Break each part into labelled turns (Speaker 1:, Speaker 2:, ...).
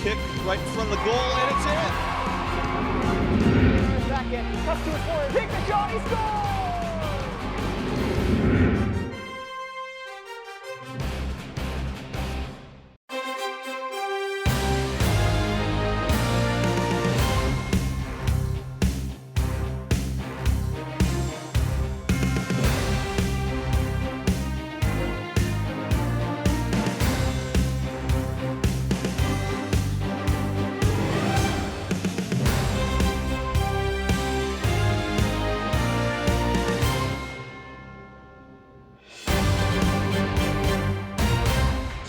Speaker 1: kick right in front of the goal, and it's in.
Speaker 2: Second, cuts to his forward, take the shot, he scores!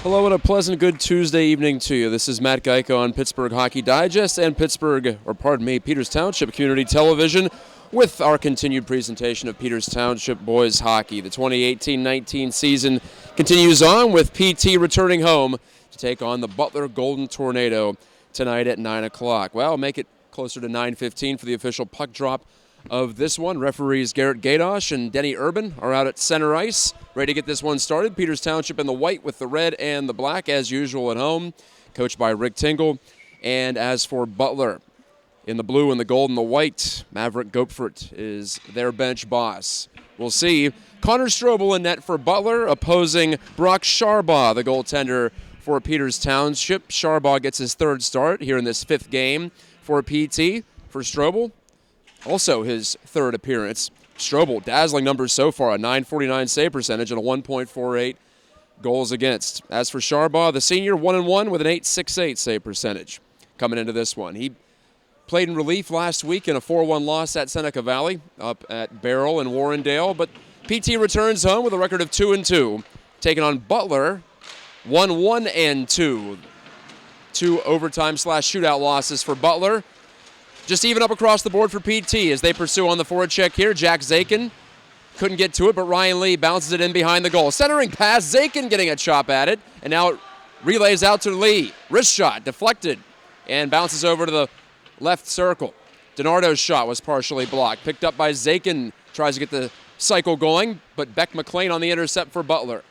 Speaker 3: Hello and a pleasant good Tuesday evening to you. This is Matt Geico on Pittsburgh Hockey Digest and Peters Township Community Television with our continued presentation of Peters Township boys hockey. The 2018-19 season continues on with PT returning home to take on the Butler Golden Tornado tonight at 9 o'clock. Well, make it closer to 9:15 for the official puck drop of this one. Referees Garrett Gadosh and Denny Urban are out at center ice, ready to get this one started. Peters Township in the white with the red and the black, as usual at home, coached by Rick Tingle. And as for Butler, in the blue and the gold and the white, Maverick Gopfert is their bench boss. We'll see. Connor Strobel in net for Butler, opposing Brock Sharbaugh, the goaltender for Peters Township. Sharbaugh gets his third start here in this fifth game for PT. For Strobel, also his third appearance. Strobel, dazzling numbers so far, a .949 save percentage and a 1.48 goals against. As for Sharbaugh, the senior, 1-1 with an .868 save percentage coming into this one. He played in relief last week in a 4-1 loss at Seneca Valley up at Barrel and Warrendale, but PT returns home with a record of 2-2, taking on Butler, 1-1-2. Two overtime/shootout losses for Butler. Just even up across the board for PT as they pursue on the forward check here. Jack Zakin couldn't get to it, but Ryan Lee bounces it in behind the goal. Centering pass, Zakin getting a chop at it, and now it relays out to Lee. Wrist shot, deflected, and bounces over to the left circle. DiNardo's shot was partially blocked. Picked up by Zakin, tries to get the cycle going, but Beck McLean on the intercept for Butler.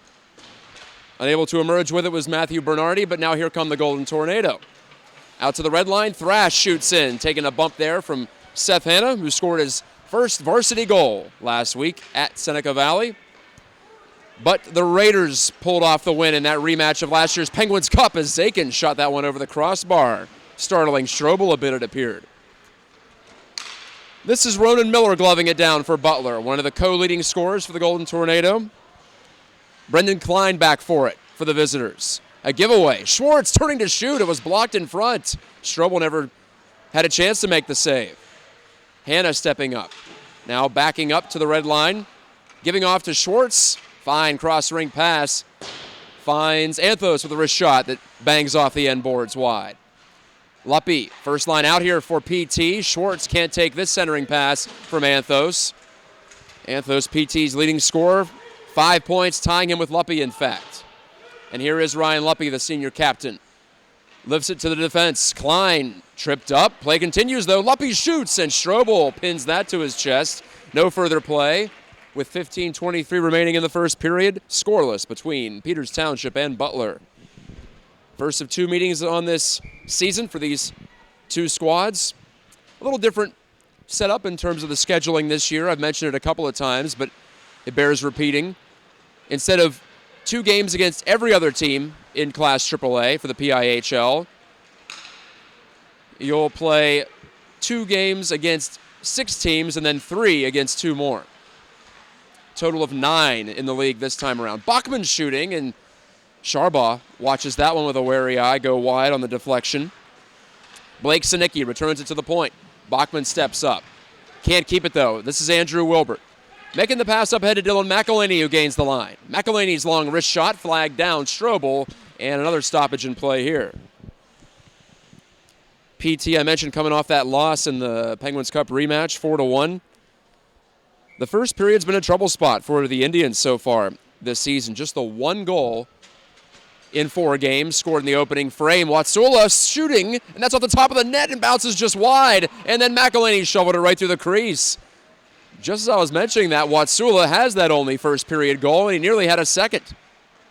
Speaker 3: Unable to emerge with it was Matthew Bernardi, but now here come the Golden Tornado. Out to the red line, Thrash shoots in, taking a bump there from Seth Hanna, who scored his first varsity goal last week at Seneca Valley. But the Raiders pulled off the win in that rematch of last year's Penguins Cup as Zakin shot that one over the crossbar, startling Strobel a bit, it appeared. This is Ronan Miller gloving it down for Butler, one of the co-leading scorers for the Golden Tornado. Brendan Klein back for it for the visitors. A giveaway. Schwartz turning to shoot. It was blocked in front. Strobel never had a chance to make the save. Hanna stepping up. Now backing up to the red line. Giving off to Schwartz. Fine cross-ring pass. Finds Anthos with a wrist shot that bangs off the end boards wide. Luppy, first line out here for PT. Schwartz can't take this centering pass from Anthos. Anthos, PT's leading scorer. 5 points, tying him with Luppy, in fact. And here is Ryan Luppy, the senior captain. Lifts it to the defense. Klein tripped up. Play continues, though. Luppy shoots, and Strobel pins that to his chest. No further play. With 15:23 remaining in the first period, scoreless between Peters Township and Butler. First of two meetings on this season for these two squads. A little different setup in terms of the scheduling this year. I've mentioned it a couple of times, but it bears repeating. Instead of 2 games against every other team in Class AAA for the PIHL, you'll play 2 games against 6 teams and then 3 against 2 more. Total of 9 in the league this time around. Bachman's shooting, and Sharbaugh watches that one with a wary eye go wide on the deflection. Blake Sinicki returns it to the point. Bachman steps up. Can't keep it, though. This is Andrew Wilbert. Making the pass up ahead to Dylan McElhaney, who gains the line. McElhaney's long wrist shot flagged down Strobel, and another stoppage in play here. PT, I mentioned, coming off that loss in the Penguins Cup rematch, 4-1. The first period's been a trouble spot for the Indians so far this season. Just the 1 goal in 4 games, scored in the opening frame. Watsula shooting, and that's off the top of the net and bounces just wide, and then McElhaney shoveled it right through the crease. Just as I was mentioning that, Watsula has that only first period goal, and he nearly had a second.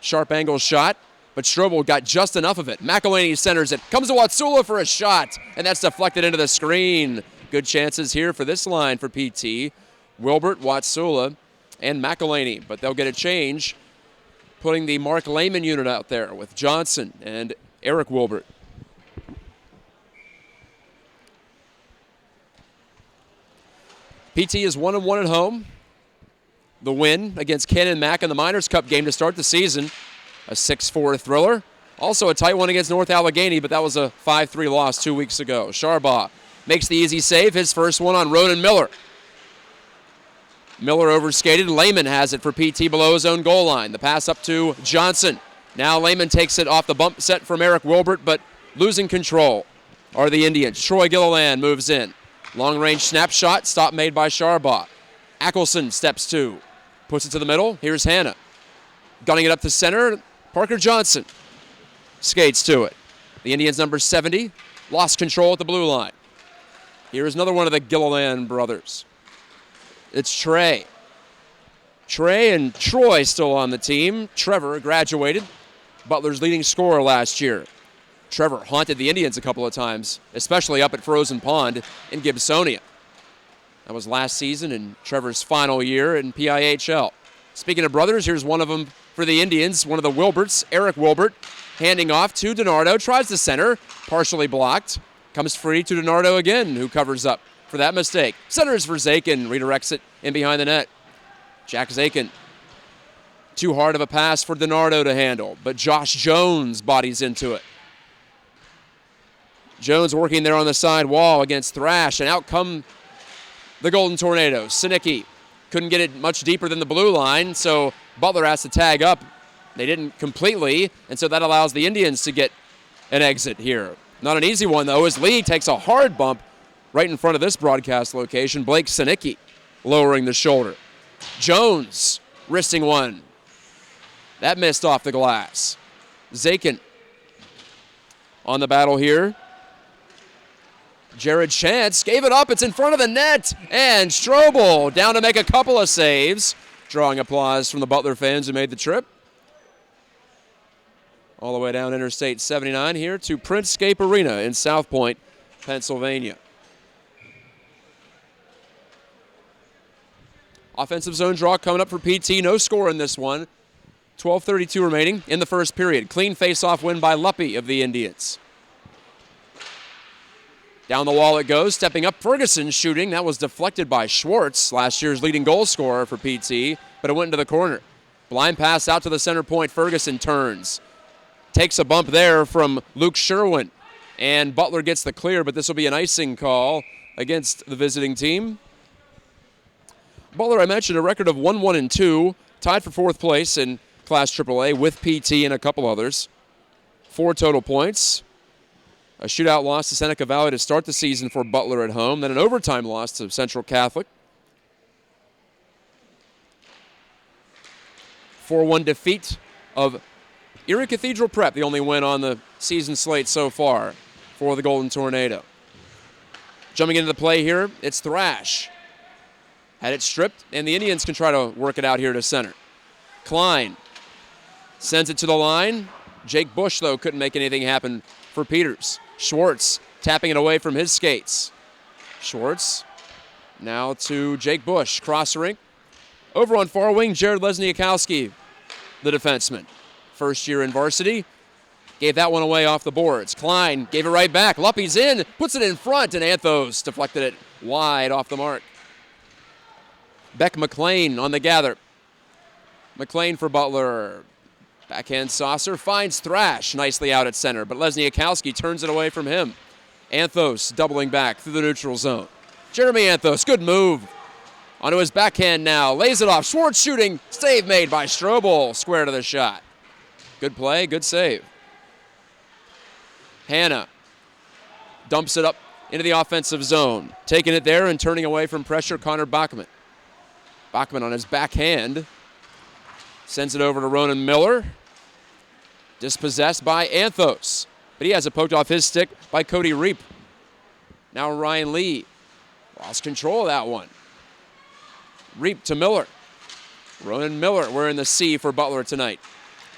Speaker 3: Sharp angle shot but Strobel got just enough of it. McElhaney centers it. Comes to Watsula for a shot, and that's deflected into the screen. Good chances here for this line for PT. Wilbert, Watsula, and McElhaney, but they'll get a change, putting the Mark Lehman unit out there with Johnson and Eric Wilbert. PT is 1-1 at home. The win against Cannon Mac in the Miners Cup game to start the season. A 6-4 thriller. Also a tight one against North Allegheny, but that was a 5-3 loss 2 weeks ago. Sharbaugh makes the easy save, his first one on Ronan Miller. Miller overskated. Lehman has it for PT below his own goal line. The pass up to Johnson. Now Lehman takes it off the bump set from Eric Wilbert, but losing control are the Indians. Troy Gilliland moves in. Long-range snapshot, stop made by Sharbaugh. Ackelson steps to. Puts it to the middle. Here's Hanna. Gunning it up to center. Parker Johnson skates to it. The Indians, number 70, lost control at the blue line. Here's another one of the Gilliland brothers. It's Trey. Trey and Troy still on the team. Trevor graduated, Butler's leading scorer last year. Trevor haunted the Indians a couple of times, especially up at Frozen Pond in Gibsonia. That was last season and Trevor's final year in PIHL. Speaking of brothers, here's one of them for the Indians, one of the Wilberts, Eric Wilbert, handing off to DiNardo, tries to center, partially blocked, comes free to DiNardo again, who covers up for that mistake. Centers for Zakin, redirects it in behind the net. Jack Zakin. Too hard of a pass for DiNardo to handle, but Josh Jones bodies into it. Jones working there on the side wall against Thrash, and out come the Golden Tornadoes. Sinicki couldn't get it much deeper than the blue line, so Butler has to tag up. They didn't completely, and so that allows the Indians to get an exit here. Not an easy one, though, as Lee takes a hard bump right in front of this broadcast location. Blake Sinicki lowering the shoulder. Jones wristing one. That missed off the glass. Zakin on the battle here. Jared Chance gave it up. It's in front of the net. And Strobel down to make a couple of saves. Drawing applause from the Butler fans who made the trip. All the way down Interstate 79 here to Printscape Arena in South Point, Pennsylvania. Offensive zone draw coming up for PT. No score in this one. 12:32 remaining in the first period. Clean face-off win by Luppy of the Indians. Down the wall it goes, stepping up, Ferguson shooting. That was deflected by Schwartz, last year's leading goal scorer for PT, but it went into the corner. Blind pass out to the center point. Ferguson turns. Takes a bump there from Luke Sherwin, and Butler gets the clear, but this will be an icing call against the visiting team. Butler, I mentioned, a record of 1-1-2, tied for fourth place in Class AAA with PT and a couple others. 4 total points. A shootout loss to Seneca Valley to start the season for Butler at home, then an overtime loss to Central Catholic. 4-1 defeat of Erie Cathedral Prep, the only win on the season slate so far for the Golden Tornado. Jumping into the play here, it's Thrash. Had it stripped, and the Indians can try to work it out here to center. Klein sends it to the line. Jake Bush, though, couldn't make anything happen for Peters. Schwartz tapping it away from his skates. Schwartz now to Jake Bush, cross rink. Over on far wing, Jared Lesniakowski, the defenseman. First year in varsity. Gave that one away off the boards. Klein gave it right back. Luppy's in, puts it in front, and Anthos deflected it wide off the mark. Beck McLean on the gather. McLean for Butler. Backhand saucer finds Thrash nicely out at center, but Lesniakowski turns it away from him. Anthos doubling back through the neutral zone. Jeremy Anthos, good move. Onto his backhand now, lays it off. Schwartz shooting, save made by Strobel, square to the shot. Good play, good save. Hanna dumps it up into the offensive zone. Taking it there and turning away from pressure, Connor Bachman. Bachman on his backhand. Sends it over to Ronan Miller. Dispossessed by Anthos. But he has it poked off his stick by Cody Reap. Now Ryan Lee. Lost control of that one. Reap to Miller. Ronan Miller, we're in the C for Butler tonight.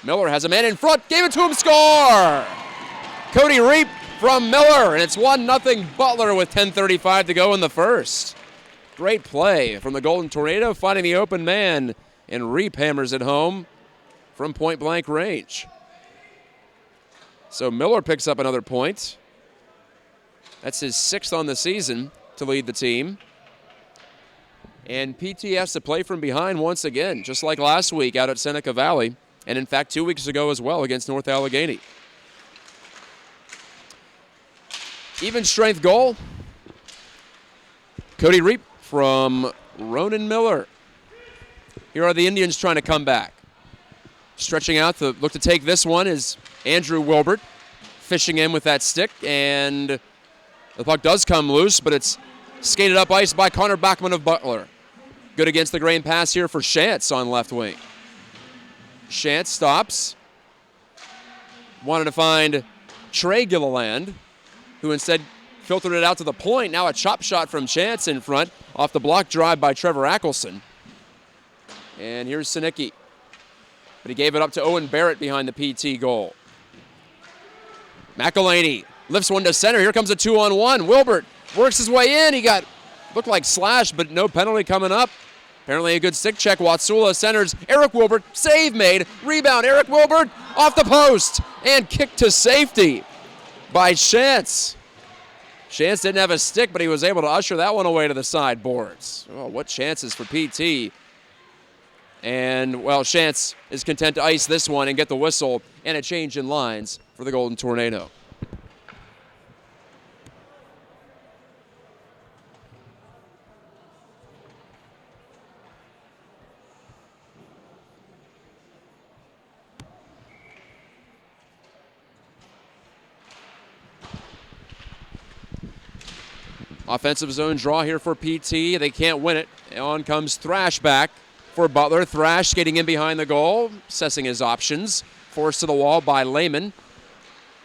Speaker 3: Miller has a man in front, gave it to him, score! Cody Reap from Miller, and it's 1-0 Butler with 10:35 to go in the first. Great play from the Golden Tornado, finding the open man, and Reap hammers it home from point-blank range. So Miller picks up another point. That's his 6th on the season to lead the team. And PT has to play from behind once again, just like last week out at Seneca Valley, and in fact 2 weeks ago as well against North Allegheny. Even strength goal. Cody Reap from Ronan Miller. Here are the Indians trying to come back. Stretching out to look to take this one is Andrew Wilbert, fishing in with that stick, and the puck does come loose, but it's skated up ice by Connor Bachman of Butler. Good against the grain pass here for Shantz on left wing. Shantz stops. Wanted to find Trey Gilliland, who instead filtered it out to the point. Now a chop shot from Shantz in front off the block drive by Trevor Ackelson. And here's Sinicki. But he gave it up to Owen Barrett behind the PT goal. McElhaney lifts one to center. Here comes a 2-on-1. Wilbert works his way in. He looked like slash, but no penalty coming up. Apparently a good stick check. Watsula centers. Eric Wilbert, save made. Rebound, Eric Wilbert off the post. And kicked to safety by Shantz. Shantz didn't have a stick, but he was able to usher that one away to the sideboards. Oh, what chances for PT. And, well, Shantz is content to ice this one and get the whistle and a change in lines for the Golden Tornado. Offensive zone draw here for PT. They can't win it. On comes Thrash back for Butler. Thrash skating in behind the goal, assessing his options. Forced to the wall by Lehman,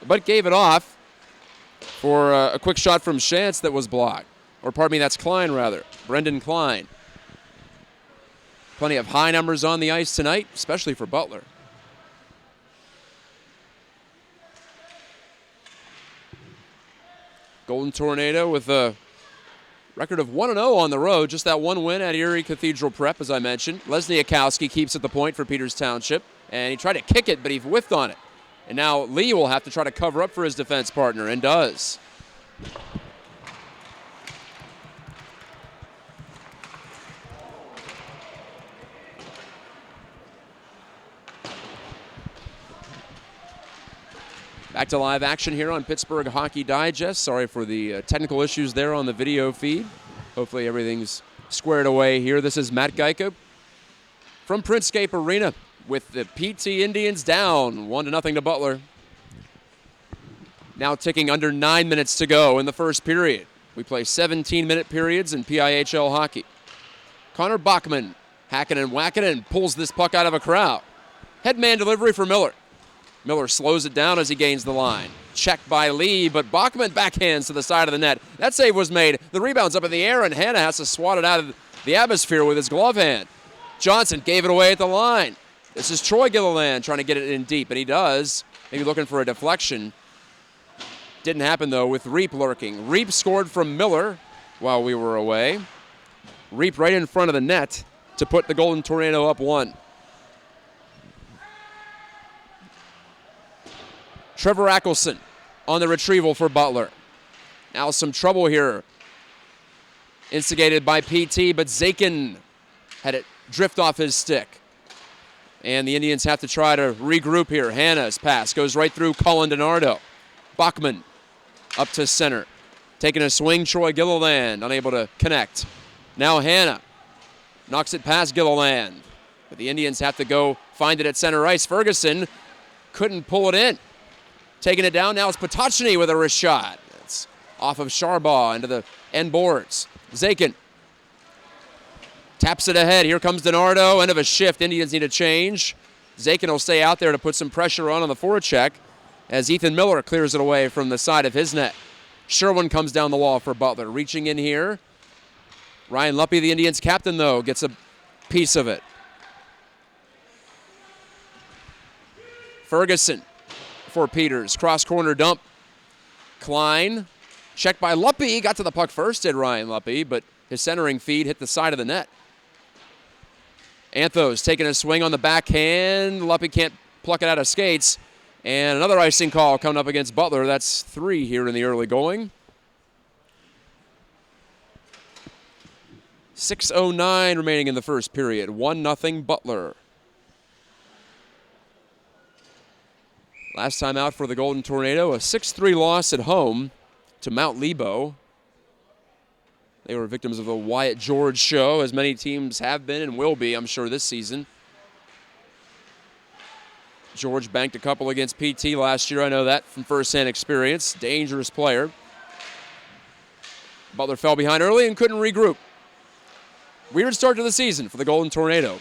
Speaker 3: but gave it off for a quick shot from Shantz that was blocked. Or pardon me, that's Klein rather. Brendan Klein. Plenty of high numbers on the ice tonight, especially for Butler. Golden Tornado with a record of 1-0 on the road. Just that one win at Erie Cathedral Prep, as I mentioned. Leslie Akowski keeps at the point for Peters Township. And he tried to kick it, but he whiffed on it. And now Lee will have to try to cover up for his defense partner, and does. Back to live action here on Pittsburgh Hockey Digest. Sorry for the technical issues there on the video feed. Hopefully everything's squared away here. This is Matt Geico from Printscape Arena with the PT Indians down 1-0 to Butler. Now ticking under 9 minutes to go in the first period. We play 17-minute periods in PIHL hockey. Connor Bachman hacking and whacking and pulls this puck out of a crowd. Headman delivery for Miller. Miller slows it down as he gains the line. Checked by Lee, but Bachman backhands to the side of the net. That save was made. The rebound's up in the air, and Hanna has to swat it out of the atmosphere with his glove hand. Johnson gave it away at the line. This is Troy Gilliland trying to get it in deep, and he does. Maybe looking for a deflection. Didn't happen, though, with Reap lurking. Reap scored from Miller while we were away. Reap right in front of the net to put the Golden Tornado up 1. Trevor Ackelson on the retrieval for Butler. Now some trouble here. Instigated by PT, but Zakin had it drift off his stick. And the Indians have to try to regroup here. Hanna's pass goes right through Colin DiNardo. Bachman up to center. Taking a swing, Troy Gilliland unable to connect. Now Hanna knocks it past Gilliland. But the Indians have to go find it at center ice. Ferguson couldn't pull it in. Taking it down now is Potocny with a wrist shot. It's off of Sharbaugh into the end boards. Zakin taps it ahead. Here comes DiNardo. End of a shift. Indians need a change. Zakin will stay out there to put some pressure on the forecheck as Ethan Miller clears it away from the side of his net. Sherwin comes down the wall for Butler. Reaching in here. Ryan Luppy, the Indians captain, though, gets a piece of it. Ferguson for Peters. Cross corner dump. Klein, checked by Luppy. Got to the puck first, did Ryan Luppy, but his centering feed hit the side of the net. Anthos taking a swing on the backhand. Luppy can't pluck it out of skates. And another icing call coming up against Butler. That's 3 here in the early going. 6:09 remaining in the first period. 1-0 Butler. Last time out for the Golden Tornado, a 6-3 loss at home to Mount Lebo. They were victims of the Wyatt George show, as many teams have been and will be, I'm sure, this season. George banked a couple against PT last year. I know that from first-hand experience. Dangerous player. Butler fell behind early and couldn't regroup. Weird start to the season for the Golden Tornado.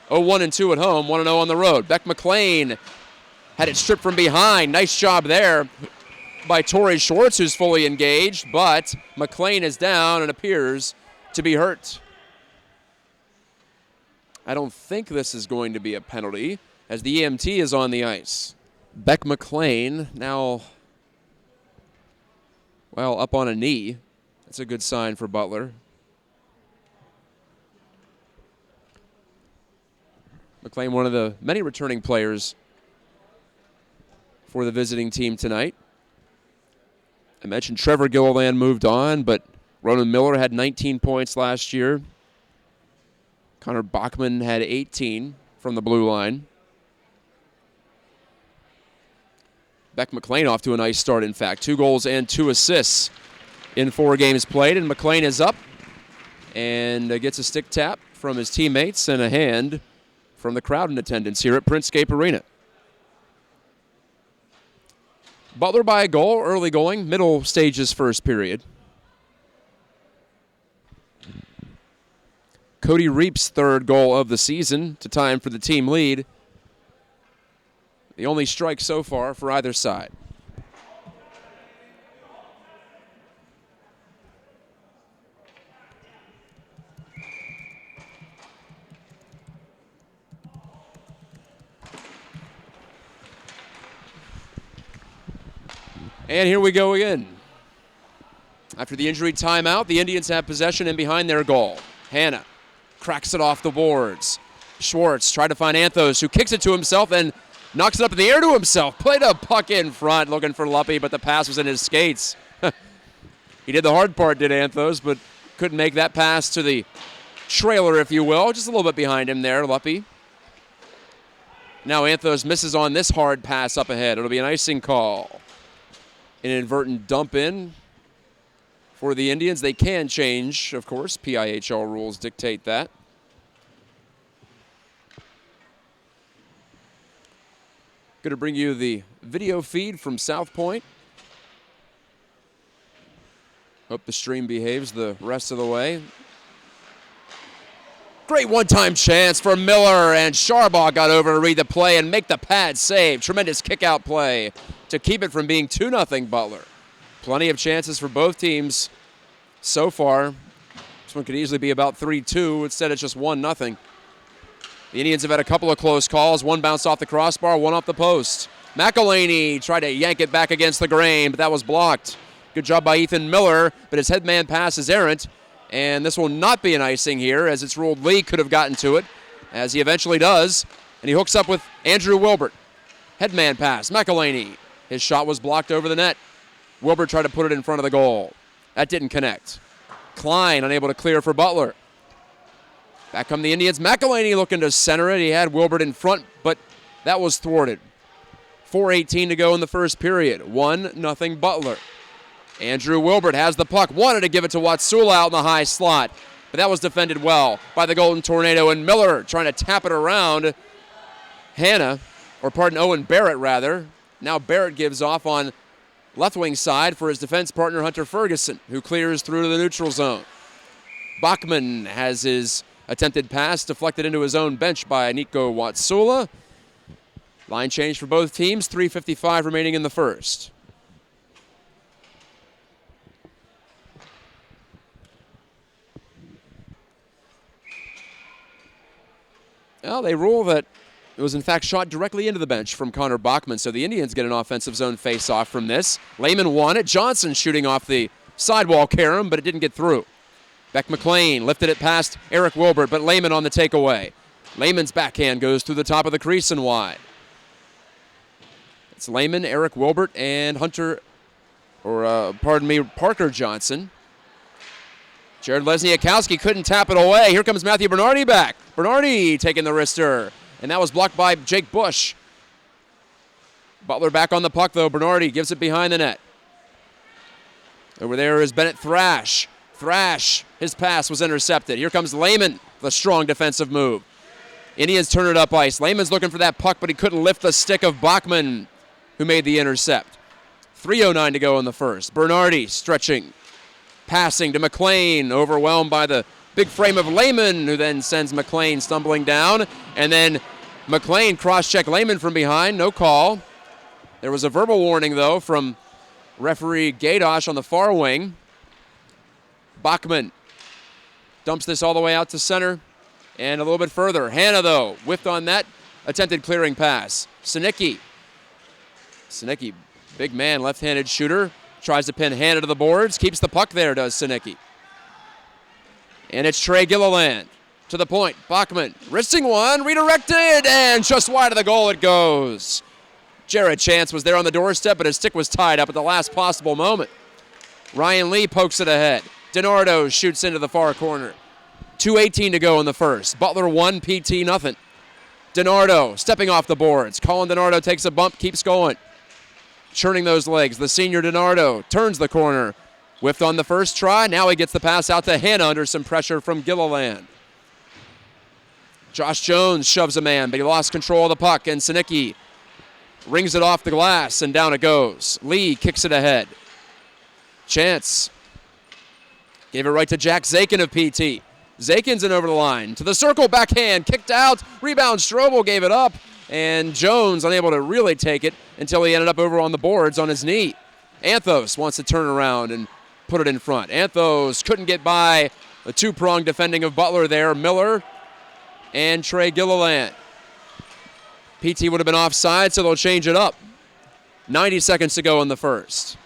Speaker 3: 0-1-2 at home, 1-0 on the road. Beck McLean had it stripped from behind. Nice job there by Torrey Schwartz, who's fully engaged, but McLean is down and appears to be hurt. I don't think this is going to be a penalty, as the EMT is on the ice. Beck McLean now, well, up on a knee. That's a good sign for Butler. McLean, one of the many returning players for the visiting team tonight. I mentioned Trevor Gilliland moved on, but Ronan Miller had 19 points last year. Connor Bachman had 18 from the blue line. Beck McLean off to a nice start, in fact. 2 goals and 2 assists in 4 games played, and McLean is up and gets a stick tap from his teammates and a hand from the crowd in attendance here at Printscape Arena. Butler by a goal, early going, middle stages first period. Cody Reap's 3rd goal of the season to tie him for the team lead. The only strike so far for either side. And here we go again. After the injury timeout, the Indians have possession and behind their goal. Hanna cracks it off the boards. Schwartz tried to find Anthos, who kicks it to himself and knocks it up in the air to himself. Played a puck in front, looking for Luppy, but the pass was in his skates. He did the hard part, did Anthos, but couldn't make that pass to the trailer, if you will. Just a little bit behind him there, Luppy. Now Anthos misses on this hard pass up ahead. It'll be an icing call. An inadvertent dump in for the Indians. They can change, of course. PIHL rules dictate that. Going to bring you the video feed from South Point. Hope the stream behaves the rest of the way. Great one-time chance for Miller, and Sharbaugh got over to read the play and make the pad save. Tremendous kick-out play to keep it from being 2-0 Butler. Plenty of chances for both teams so far. This one could easily be about 3-2. Instead, it's just 1-0. The Indians have had a couple of close calls. One bounced off the crossbar, one off the post. McElhaney tried to yank it back against the grain, but that was blocked. Good job by Ethan Miller, but his headman pass is errant. And this will not be an icing here, as it's ruled Lee could have gotten to it, as he eventually does. And he hooks up with Andrew Wilbert. Headman pass, McElhaney. His shot was blocked over the net. Wilbert tried to put it in front of the goal. That didn't connect. Klein unable to clear for Butler. Back come the Indians. McElhaney looking to center it. He had Wilbert in front, but that was thwarted. 4:18 to go in the first period. 1-0 Butler. Andrew Wilbert has the puck. Wanted to give it to Watsula out in the high slot, but that was defended well by the Golden Tornado, and Miller trying to tap it around Owen Barrett rather. Now Barrett gives off on left wing side for his defense partner Hunter Ferguson, who clears through to the neutral zone. Bachman has his attempted pass deflected into his own bench by Nico Watsula. Line change for both teams, 3:55 remaining in the first. Well, they rule that It was, in fact, shot directly into the bench from Connor Bachman, so the Indians get an offensive zone face-off from this. Lehman won it. Johnson shooting off the sidewall carom, but it didn't get through. Beck McLean lifted it past Eric Wilbert, but Lehman on the takeaway. Lehman's backhand goes through the top of the crease and wide. It's Lehman, Eric Wilbert, and Parker Johnson. Jared Lesniakowski couldn't tap it away. Here comes Matthew Bernardi back. Bernardi taking the wrister. And that was blocked by Jake Bush. Butler back on the puck, though. Bernardi gives it behind the net. Over there is Bennett Thrash. Thrash, his pass was intercepted. Here comes Lehman, the strong defensive move. Indians turn it up ice. Lehman's looking for that puck, but he couldn't lift the stick of Bachman, who made the intercept. 3:09 to go in the first. Bernardi stretching, passing to McLean, overwhelmed by the big frame of Lehman, who then sends McLean stumbling down. And then McLean cross-check Lehman from behind. No call. There was a verbal warning, though, from referee Gadosh on the far wing. Bachman dumps this all the way out to center and a little bit further. Hanna, though, whiffed on that attempted clearing pass. Sinicki, big man, left-handed shooter, tries to pin Hanna to the boards, keeps the puck there, does Sinicki. And it's Trey Gilliland to the point. Bachman wristing one, redirected, and just wide of the goal it goes. Jared Chance was there on the doorstep, but his stick was tied up at the last possible moment. Ryan Lee pokes it ahead. DiNardo shoots into the far corner. 2:18 to go in the first. Butler 1, PT nothing. DiNardo stepping off the boards. Colin DiNardo takes a bump, keeps going. Churning those legs. The senior DiNardo turns the corner. Whiffed on the first try. Now he gets the pass out to Hanna under some pressure from Gilliland. Josh Jones shoves a man, but he lost control of the puck, and Sinicki rings it off the glass, and down it goes. Lee kicks it ahead. Chance gave it right to Jack Zakin of PT. Zakin's in over the line. To the circle, backhand, kicked out. Rebound, Strobel gave it up, and Jones unable to really take it until he ended up over on the boards on his knee. Anthos wants to turn around and put it in front. Anthos couldn't get by the two-prong defending of Butler there. Miller and Trey Gilliland. PT would have been offside, so they'll change it up. 90 seconds to go in the first.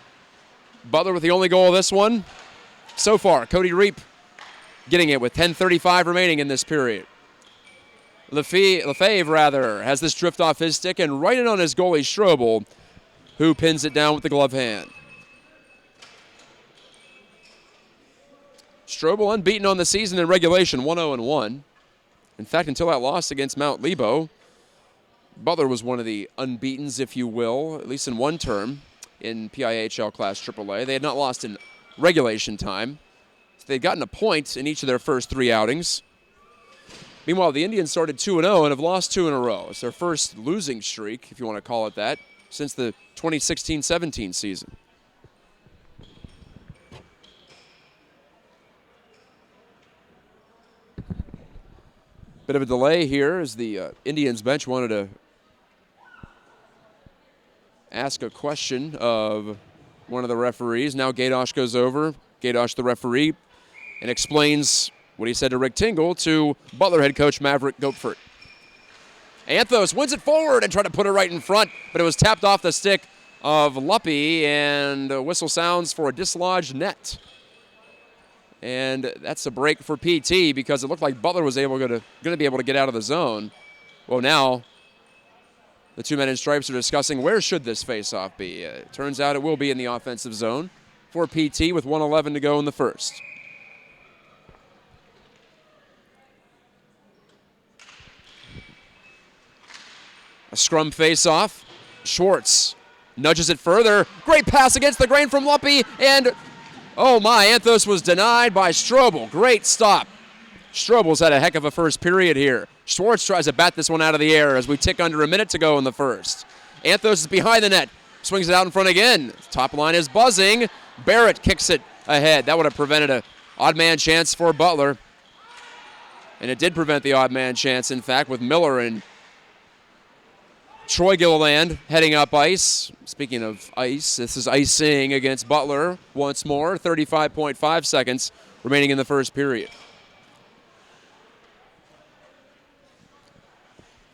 Speaker 3: Butler with the only goal of this one so far. Cody Reap getting it with 10:35 remaining in this period. Lefebvre has this drift off his stick and right in on his goalie Strobel, who pins it down with the glove hand. Strobel unbeaten on the season in regulation, 1-0-1. In fact, until that loss against Mount Lebo, Butler was one of the unbeatens, if you will, at least in one term in PIHL Class AAA. They had not lost in regulation time. So they'd gotten a point in each of their first three outings. Meanwhile, the Indians started 2-0 and have lost two in a row. It's their first losing streak, if you want to call it that, since the 2016-17 season. Bit of a delay here as the Indians bench wanted to ask a question of one of the referees. Now Gadosh goes over, Gadosh the referee, and explains what he said to Rick Tingle to Butler head coach Maverick Gopfert. Anthos wins it forward and tried to put it right in front, but it was tapped off the stick of Luppy, and a whistle sounds for a dislodged net. And that's a break for PT because it looked like Butler was going to be able to get out of the zone. Well, now the two men in stripes are discussing where should this faceoff be. It turns out it will be in the offensive zone for PT with 1:11 to go in the first. A scrum faceoff. Schwartz nudges it further. Great pass against the grain from Luppy, and oh my, Anthos was denied by Strobel. Great stop. Strobel's had a heck of a first period here. Schwartz tries to bat this one out of the air as we tick under a minute to go in the first. Anthos is behind the net. Swings it out in front again. Top line is buzzing. Barrett kicks it ahead. That would have prevented an odd man chance for Butler. And it did prevent the odd man chance, in fact, with Miller and Troy Gilliland heading up ice. Speaking of ice, this is icing against Butler once more. 35.5 seconds remaining in the first period.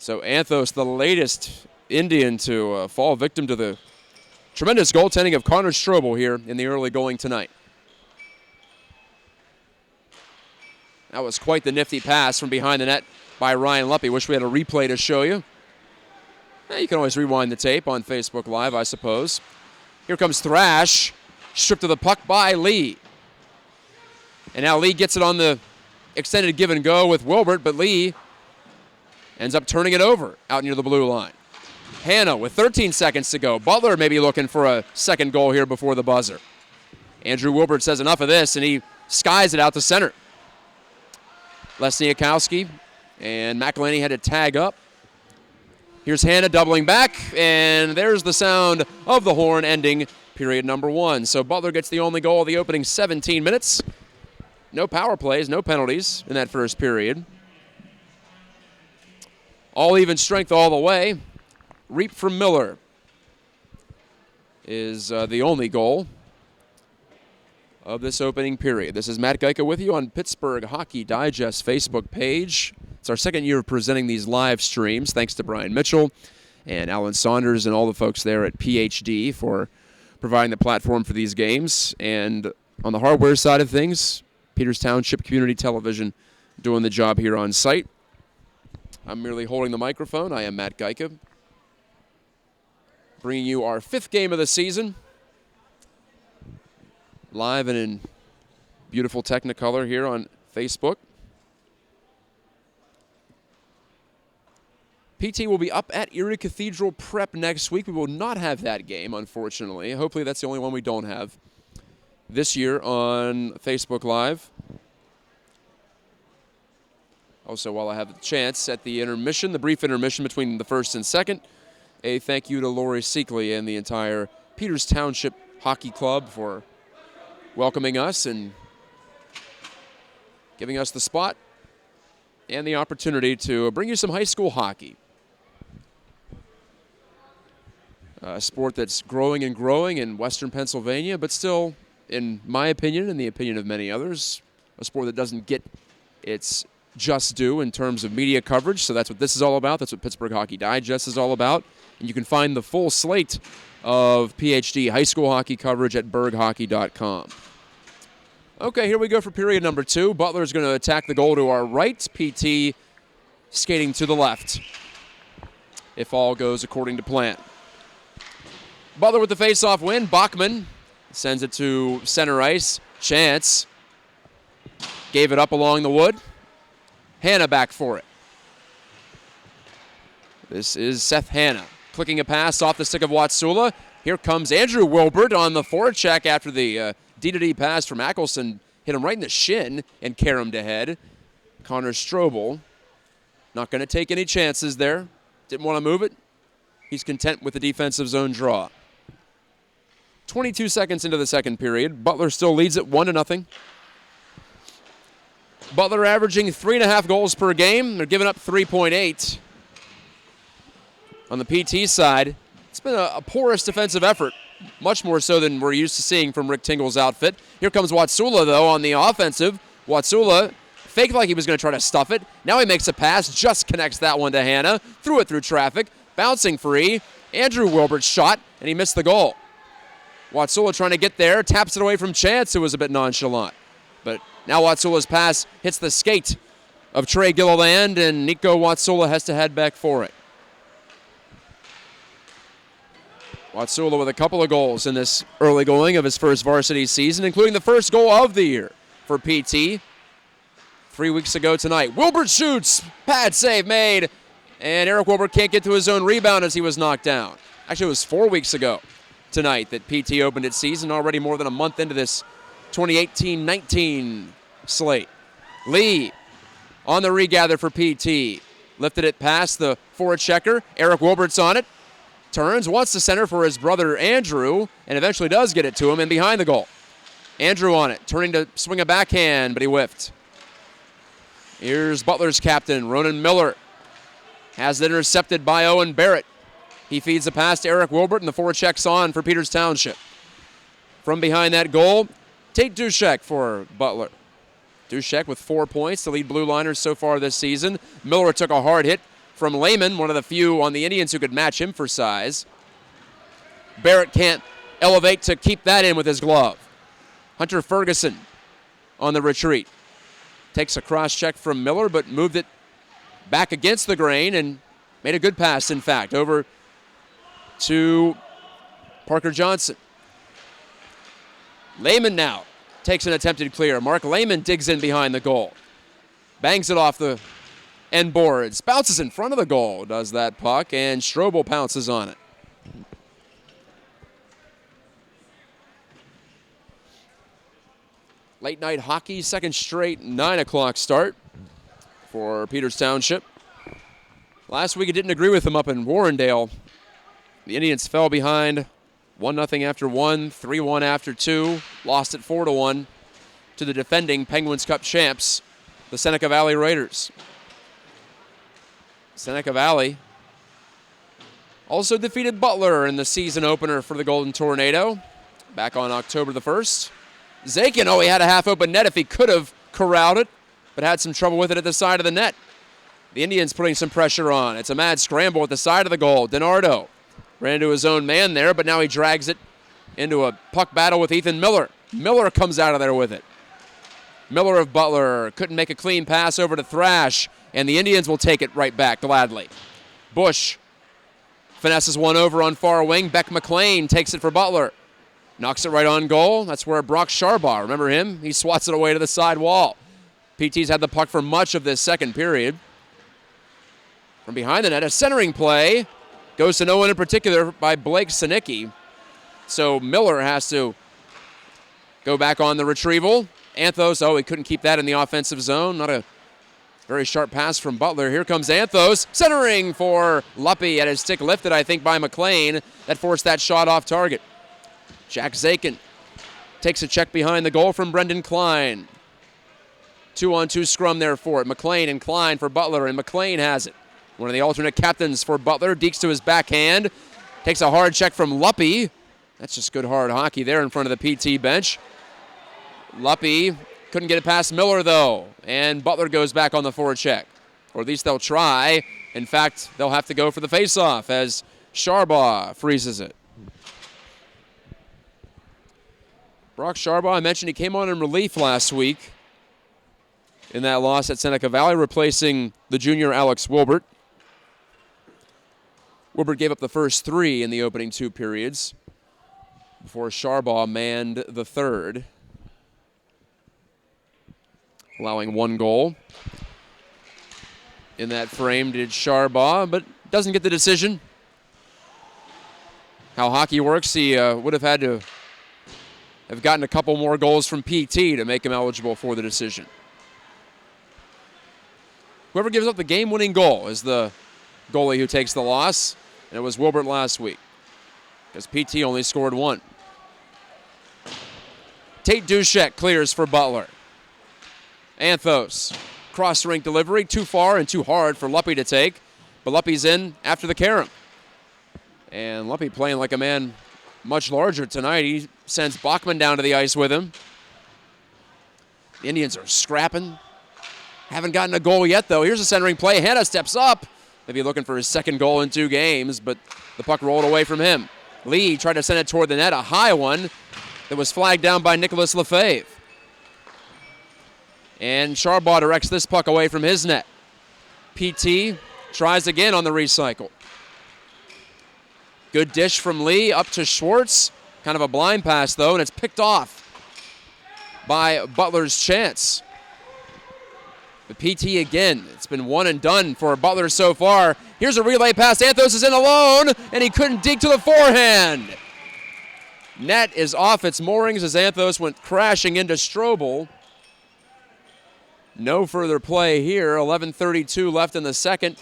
Speaker 3: So Anthos, the latest Indian to fall victim to the tremendous goaltending of Connor Strobel here in the early going tonight. That was quite the nifty pass from behind the net by Ryan Luppy. Wish we had a replay to show you. You can always rewind the tape on Facebook Live, I suppose. Here comes Thrash, stripped of the puck by Lee. And now Lee gets it on the extended give and go with Wilbert, but Lee ends up turning it over out near the blue line. Hannah with 13 seconds to go. Butler may be looking for a second goal here before the buzzer. Andrew Wilbert says enough of this, and he skies it out to center. Lesniakowski and McElhaney had to tag up. Here's Hannah doubling back, and there's the sound of the horn ending period number 1. So Butler gets the only goal of the opening 17 minutes. No power plays, no penalties in that first period. All even strength all the way. Reap from Miller is the only goal of this opening period. This is Matt Geica with you on Pittsburgh Hockey Digest Facebook page. It's our second year of presenting these live streams. Thanks to Brian Mitchell and Alan Saunders and all the folks there at PhD for providing the platform for these games. And on the hardware side of things, Peters Township Community Television doing the job here on site. I'm merely holding the microphone. I am Matt Geica, bringing you our 5th game of the season, live and in beautiful Technicolor here on Facebook. PT will be up at Erie Cathedral Prep next week. We will not have that game, unfortunately. Hopefully that's the only one we don't have this year on Facebook Live. Also, while I have the chance, at the intermission, the brief intermission between the first and second, a thank you to Lori Seekley and the entire Peters Township Hockey Club for welcoming us and giving us the spot and the opportunity to bring you some high school hockey. A sport that's growing and growing in Western Pennsylvania, but still, in my opinion and the opinion of many others, a sport that doesn't get its just due in terms of media coverage. So that's what this is all about. That's what Pittsburgh Hockey Digest is all about. And you can find the full slate of PhD high school hockey coverage at berghockey.com. Okay, here we go for period number 2. Butler's going to attack the goal to our right. PT skating to the left, if all goes according to plan. Butler with the face-off win. Bachman sends it to center ice. Chance gave it up along the wood. Hannah back for it. This is Seth Hannah clicking a pass off the stick of Watsula. Here comes Andrew Wilbert on the forecheck after the D-to-D pass from Ackelson. Hit him right in the shin and caromed ahead. Connor Strobel not going to take any chances there. Didn't want to move it. He's content with the defensive zone draw. 22 seconds into the second period. Butler still leads it 1-0. Butler averaging 3.5 goals per game. They're giving up 3.8. On the PT side, it's been a porous defensive effort, much more so than we're used to seeing from Rick Tingle's outfit. Here comes Watsula, though, on the offensive. Watsula faked like he was going to try to stuff it. Now he makes a pass, just connects that one to Hannah, threw it through traffic, bouncing free. Andrew Wilbert's shot, and he missed the goal. Watsula trying to get there, taps it away from Chance, who was a bit nonchalant. But now Watsula's pass hits the skate of Trey Gilliland, and Nico Watsula has to head back for it. Watsula with a couple of goals in this early going of his first varsity season, including the first goal of the year for PT 3 weeks ago tonight. Wilbert shoots, pad save made, and Eric Wilbert can't get to his own rebound as he was knocked down. Actually, it was 4 weeks ago tonight that PT opened its season, already more than a month into this 2018-19 slate. Lee on the regather for PT. Lifted it past the forward checker. Eric Wilbert's on it. Turns, wants to center for his brother Andrew, and eventually does get it to him and behind the goal. Andrew on it, turning to swing a backhand, but he whiffed. Here's Butler's captain, Ronan Miller. Has it intercepted by Owen Barrett. He feeds the pass to Eric Wilbert, and the forechecks on for Peters Township. From behind that goal, Tate Dushek for Butler. Dushek with 4 points to lead Blue Liners so far this season. Miller took a hard hit from Lehman, one of the few on the Indians who could match him for size. Barrett can't elevate to keep that in with his glove. Hunter Ferguson on the retreat. Takes a cross check from Miller, but moved it back against the grain and made a good pass, in fact, over to Parker Johnson. Lehman now takes an attempted clear. Mark Lehman digs in behind the goal. Bangs it off the end boards. Bounces in front of the goal, does that puck, and Strobel pounces on it. Late night hockey, second straight 9 o'clock start for Peters Township. Last week it didn't agree with them up in Warrendale. The Indians fell behind 1-0 after 1, 3-1 after 2, lost it 4-1 to the defending Penguins Cup champs, the Seneca Valley Raiders. Seneca Valley also defeated Butler in the season opener for the Golden Tornado back on October the 1st. Zakin, he had a half-open net if he could have corralled it, but had some trouble with it at the side of the net. The Indians putting some pressure on. It's a mad scramble at the side of the goal. DiNardo ran into his own man there, but now he drags it into a puck battle with Ethan Miller. Miller comes out of there with it. Miller of Butler couldn't make a clean pass over to Thrash, and the Indians will take it right back gladly. Bush finesses one over on far wing. Beck McLean takes it for Butler. Knocks it right on goal. That's where Brock Sharbaugh, remember him? He swats it away to the side wall. PT's had the puck for much of this second period. From behind the net, a centering play. Goes to no one in particular by Blake Sinicki. So Miller has to go back on the retrieval. Anthos, he couldn't keep that in the offensive zone. Not a very sharp pass from Butler. Here comes Anthos, centering for Luppy at his stick lifted, I think, by McLean. That forced that shot off target. Jack Zakin takes a check behind the goal from Brendan Klein. 2-on-2 scrum there for it. McLean and Klein for Butler, and McLean has it. One of the alternate captains for Butler. Deeks to his backhand. Takes a hard check from Luppy. That's just good hard hockey there in front of the PT bench. Luppy couldn't get it past Miller, though. And Butler goes back on the forecheck. Or at least they'll try. In fact, they'll have to go for the faceoff as Sharbaugh freezes it. Brock Sharbaugh, I mentioned he came on in relief last week in that loss at Seneca Valley, replacing the junior Alex Wilbert. Wilbert gave up the first 3 in the opening 2 periods before Sharbaugh manned the third, allowing 1 goal. In that frame did Sharbaugh, but doesn't get the decision. How hockey works, he would have had to have gotten a couple more goals from PT to make him eligible for the decision. Whoever gives up the game-winning goal is the goalie who takes the loss, and it was Wilbert last week because PT only scored 1. Tate Duchek clears for Butler. Anthos, cross-rink delivery, too far and too hard for Luppy to take, but Luppy's in after the carom. And Luppy playing like a man much larger tonight. He sends Bachman down to the ice with him. The Indians are scrapping. Haven't gotten a goal yet, though. Here's a centering play. Hanna steps up. Maybe looking for his second goal in 2 games, but the puck rolled away from him. Lee tried to send it toward the net, a high one that was flagged down by Nicholas Lefebvre. And Sharbaugh directs this puck away from his net. PT tries again on the recycle. Good dish from Lee up to Schwartz. Kind of a blind pass, though, and it's picked off by Butler's chance. The PT again. It's been one and done for Butler so far. Here's a relay pass. Anthos is in alone, and he couldn't dig to the forehand. Net is off its moorings as Anthos went crashing into Strobel. No further play here. 11:32 left in the second.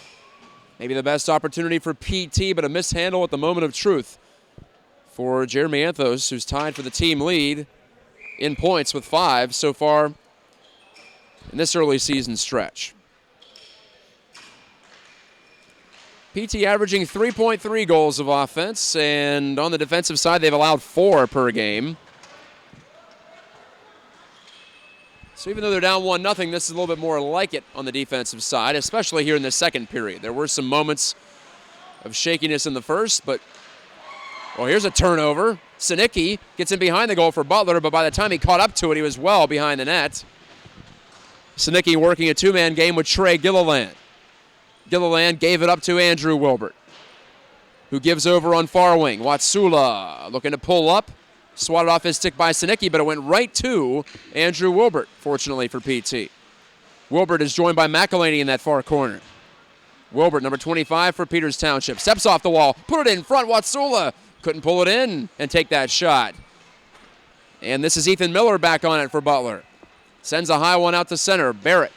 Speaker 3: Maybe the best opportunity for PT, but a mishandle at the moment of truth for Jeremy Anthos, who's tied for the team lead in points with 5 so far in this early season stretch. PT averaging 3.3 goals of offense, and on the defensive side, they've allowed 4 per game. So even though they're down 1-0, this is a little bit more like it on the defensive side, especially here in the second period. There were some moments of shakiness in the first, but, well, here's a turnover. Sinicki gets in behind the goal for Butler, but by the time he caught up to it, he was well behind the net. Sinicki working a two-man game with Trey Gilliland. Gilliland gave it up to Andrew Wilbert, who gives over on far wing. Watsula looking to pull up. Swatted off his stick by Sinicki, but it went right to Andrew Wilbert, fortunately for PT. Wilbert is joined by McElhaney in that far corner. Wilbert, number 25 for Peters Township. Steps off the wall, put it in front. Watsula couldn't pull it in and take that shot. And this is Ethan Miller back on it for Butler. Sends a high one out to center. Barrett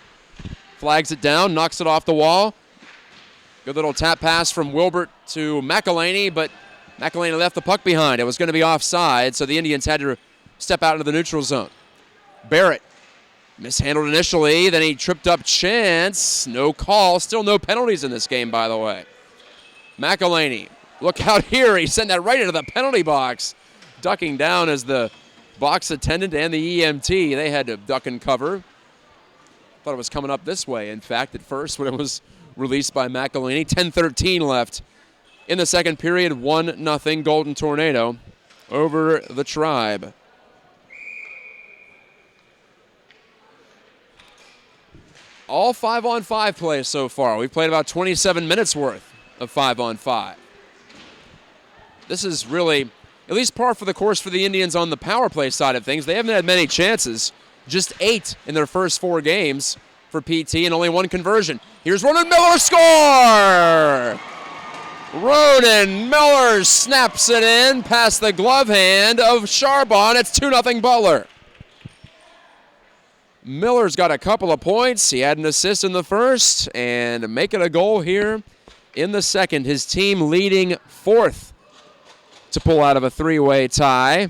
Speaker 3: flags it down, knocks it off the wall. Good little tap pass from Wilbert to McElhaney, but McElhaney left the puck behind. It was going to be offside, so the Indians had to step out into the neutral zone. Barrett mishandled initially, then he tripped up Chance. No call. Still no penalties in this game, by the way. McElhaney, look out here. He sent that right into the penalty box. Ducking down as the box attendant and the EMT. They had to duck and cover. Thought it was coming up this way, in fact, at first when it was released by McElhaney. 10:13 left in the second period. 1-0 Golden Tornado over the Tribe. All 5-on-5 plays so far. We've played about 27 minutes worth of 5-on-5. This is really at least par for the course for the Indians on the power play side of things. They haven't had many chances. Just 8 in their first 4 games for PT and only 1 conversion. Here's Ronan Miller, score! Ronan Miller snaps it in past the glove hand of Charbon. It's 2-0 Butler. Miller's got a couple of points. He had an assist in the first and making a goal here in the second. His team leading 4th to pull out of a 3-way tie.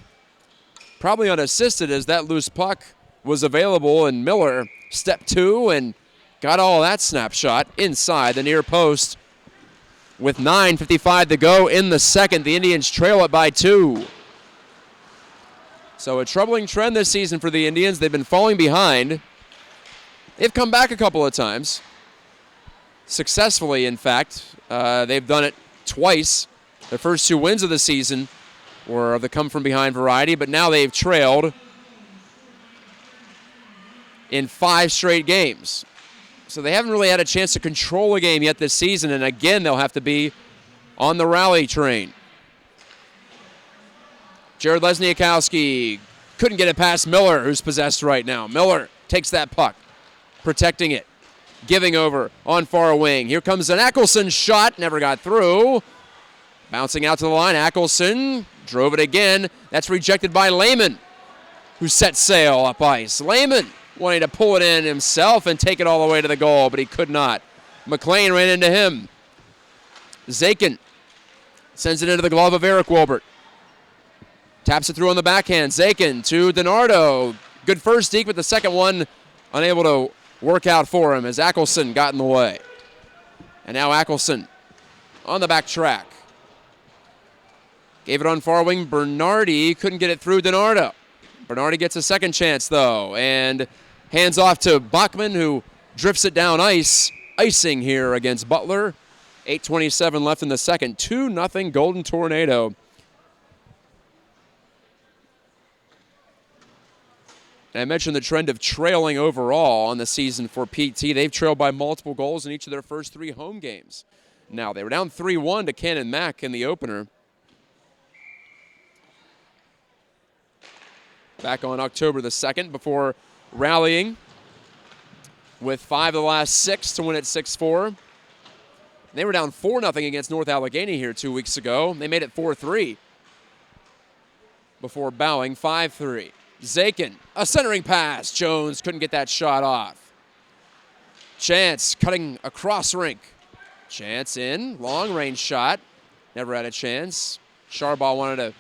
Speaker 3: Probably unassisted as that loose puck was available, and Miller stepped 2 and got all that snapshot inside the near post. With 9:55 to go in the second, the Indians trail it by 2. So a troubling trend this season for the Indians. They've been falling behind. They've come back a couple of times. Successfully, in fact. They've done it twice. Their first 2 wins of the season were of the come-from-behind variety, but now they've trailed in 5 straight games. So they haven't really had a chance to control a game yet this season, and again, they'll have to be on the rally train. Jared Lesniakowski couldn't get it past Miller, who's possessed right now. Miller takes that puck, protecting it, giving over on far wing. Here comes an Ackelson shot, never got through. Bouncing out to the line, Ackelson drove it again. That's rejected by Lehman, who set sail up ice. Lehman wanting to pull it in himself and take it all the way to the goal, but he could not. McLean ran into him. Zakin sends it into the glove of Eric Wilbert. Taps it through on the backhand. Zakin to DiNardo. Good first deke, but the second one unable to work out for him as Ackelson got in the way. And now Ackelson on the back track. Gave it on far wing. Bernardi couldn't get it through DiNardo. Bernardi gets a second chance, though, and hands off to Bachman, who drifts it down ice. Icing here against Butler. 8:27 left in the second. 2-0 Golden Tornado. And I mentioned the trend of trailing overall on the season for PT. They've trailed by multiple goals in each of their first 3 home games. Now, they were down 3-1 to Cannon Mac in the opener. Back on October the 2nd before rallying with 5 of the last 6 to win at 6-4. They were down 4-0 against North Allegheny here 2 weeks ago. They made it 4-3 before bowing 5-3. Zakin, a centering pass. Jones couldn't get that shot off. Chance cutting across rink. Chance in, long range shot. Never had a chance. Charbon wanted to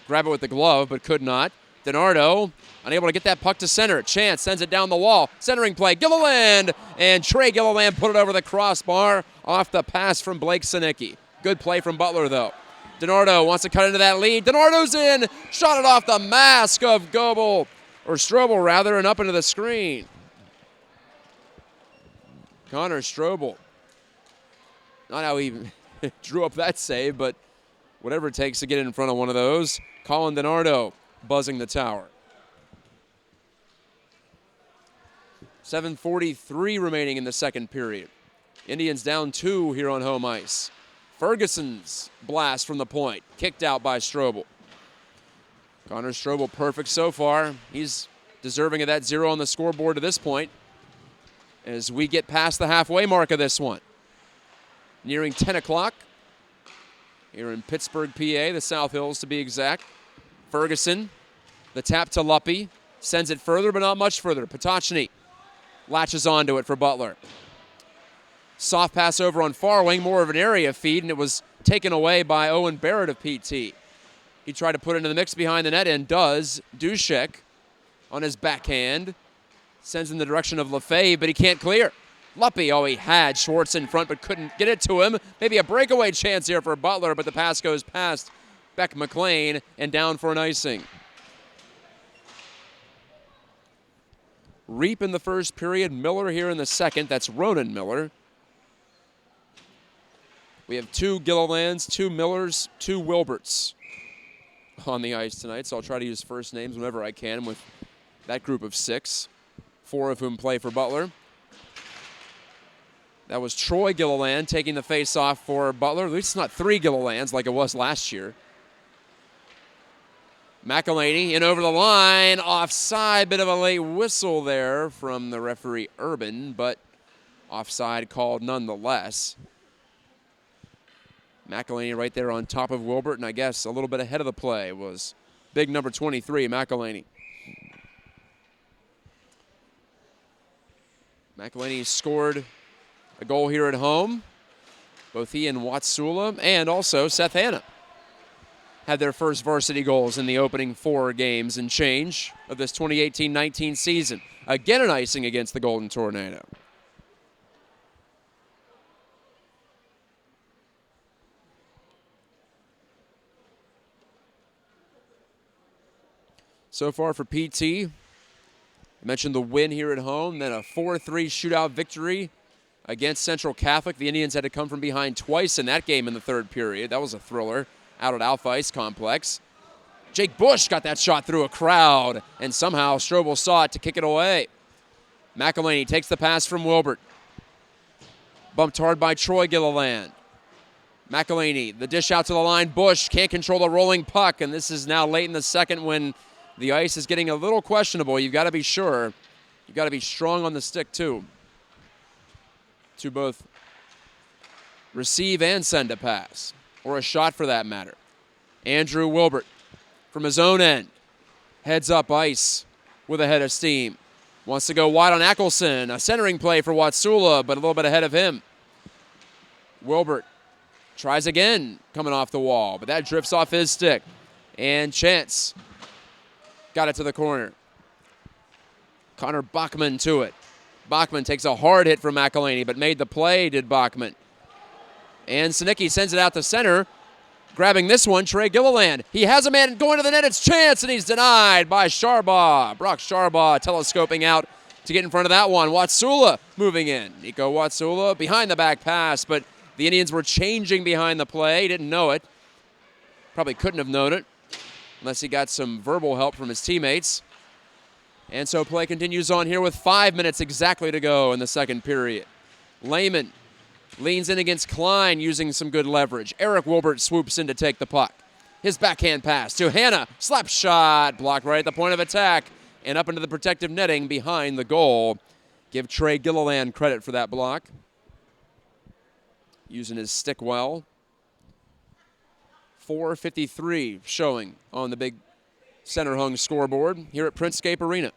Speaker 3: grab it with the glove, but could not. DiNardo unable to get that puck to center. Chance sends it down the wall. Centering play, Gilliland, and Trey Gilliland put it over the crossbar off the pass from Blake Sinicki. Good play from Butler, though. DiNardo wants to cut into that lead. DiNardo's in. Shot it off the mask of Goebel. or Strobel rather, and up into the screen. Connor Strobel. Not how he drew up that save, but whatever it takes to get in front of one of those. Colin DiNardo buzzing the tower. 7:43 remaining in the second period. Indians down 2 here on home ice. Ferguson's blast from the point, kicked out by Strobel. Connor Strobel perfect so far. He's deserving of that 0 on the scoreboard to this point as we get past the halfway mark of this one. Nearing 10 o'clock here in Pittsburgh, PA, the South Hills to be exact. Ferguson, the tap to Luppy, sends it further, but not much further. Potocny latches onto it for Butler. Soft pass over on far wing, more of an area feed, and it was taken away by Owen Barrett of PT. He tried to put it into the mix behind the net and does. Dushek on his backhand sends in the direction of Lefebvre, but he can't clear. Luppy, he had Schwartz in front but couldn't get it to him. Maybe a breakaway chance here for Butler, but the pass goes past Beck McLean and down for an icing. Reap in the first period, Miller here in the second. That's Ronan Miller. We have 2 Gillilands, 2 Millers, 2 Wilberts on the ice tonight, so I'll try to use first names whenever I can with that group of 6, 4 of whom play for Butler. That was Troy Gilliland taking the face-off for Butler. At least it's not 3 Gillilands like it was last year. McElhaney in over the line, offside, bit of a late whistle there from the referee Urban, but offside called nonetheless. McElhaney right there on top of Wilbert, and I guess a little bit ahead of the play was big number 23, McElhaney. McElhaney scored a goal here at home. Both he and Watsula and also Seth Hanna had their first varsity goals in the opening 4 games and change of this 2018-19 season. Again, an icing against the Golden Tornado. So far for PT, I mentioned the win here at home, then a 4-3 shootout victory against Central Catholic. The Indians had to come from behind twice in that game in the third period. That was a thriller out at Alpha Ice Complex. Jake Bush got that shot through a crowd, and somehow Strobel saw it to kick it away. McElhaney takes the pass from Wilbert. Bumped hard by Troy Gilliland. McElhaney, the dish out to the line. Bush can't control the rolling puck, and this is now late in the second when the ice is getting a little questionable. You've got to be sure. You've got to be strong on the stick, too, to both receive and send a pass, or a shot for that matter. Andrew Wilbert from his own end heads up ice with a head of steam. Wants to go wide on Ackelson. A centering play for Watsula, but a little bit ahead of him. Wilbert tries again coming off the wall, but that drifts off his stick. And Chance got it to the corner. Connor Bachman to it. Bachman takes a hard hit from McElhaney, but made the play, did Bachman. And Sinicki sends it out to center. Grabbing this one, Trey Gilliland. He has a man going to the net. It's Chance, and he's denied by Sharbaugh. Brock Sharbaugh telescoping out to get in front of that one. Watsula moving in. Nico Watsula behind the back pass, but the Indians were changing behind the play. Didn't know it. Probably couldn't have known it unless he got some verbal help from his teammates. And so play continues on here with 5 minutes exactly to go in the second period. Lehman leans in against Klein using some good leverage. Eric Wilbert swoops in to take the puck. His backhand pass to Hanna. Slap shot blocked right at the point of attack and up into the protective netting behind the goal. Give Trey Gilliland credit for that block. Using his stick well. 4:53 showing on the big center-hung scoreboard here at Printscape Arena.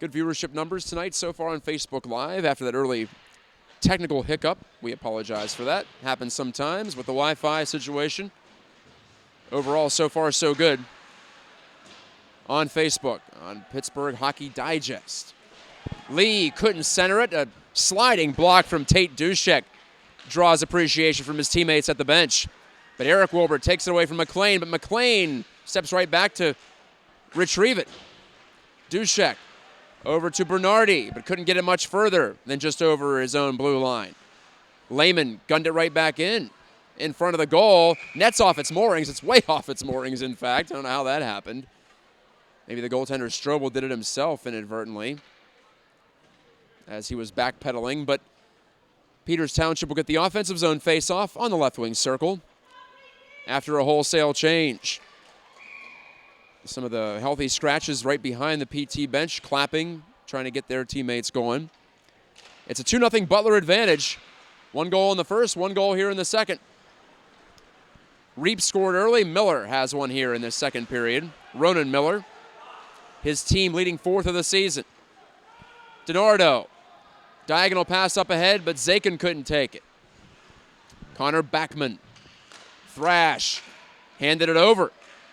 Speaker 3: Good viewership numbers tonight so far on Facebook Live after that early technical hiccup. We apologize for that. Happens sometimes with the Wi-Fi situation. Overall, so far, so good. On Facebook, on Pittsburgh Hockey Digest. Lee couldn't center it. A sliding block from Tate Dushek draws appreciation from his teammates at the bench. But Eric Wilbert takes it away from McLean, but McLean steps right back to retrieve it. Duszek over to Bernardi, but couldn't get it much further than just over his own blue line. Lehman gunned it right back in front of the goal. Net's off its moorings. It's way off its moorings, in fact. I don't know how that happened. Maybe the goaltender Strobel did it himself inadvertently as he was backpedaling, but Peters Township will get the offensive zone face-off on the left wing circle after a wholesale change. Some of the healthy scratches right behind the PT bench, clapping, trying to get their teammates going. It's a 2-0 Butler advantage. 1 goal in the first, 1 goal here in the second. Reap scored early. Miller has one here in the second period. Ronan Miller, his team leading 4th of the season. DiNardo, diagonal pass up ahead, but Zakin couldn't take it. Connor Backman, thrash, handed it over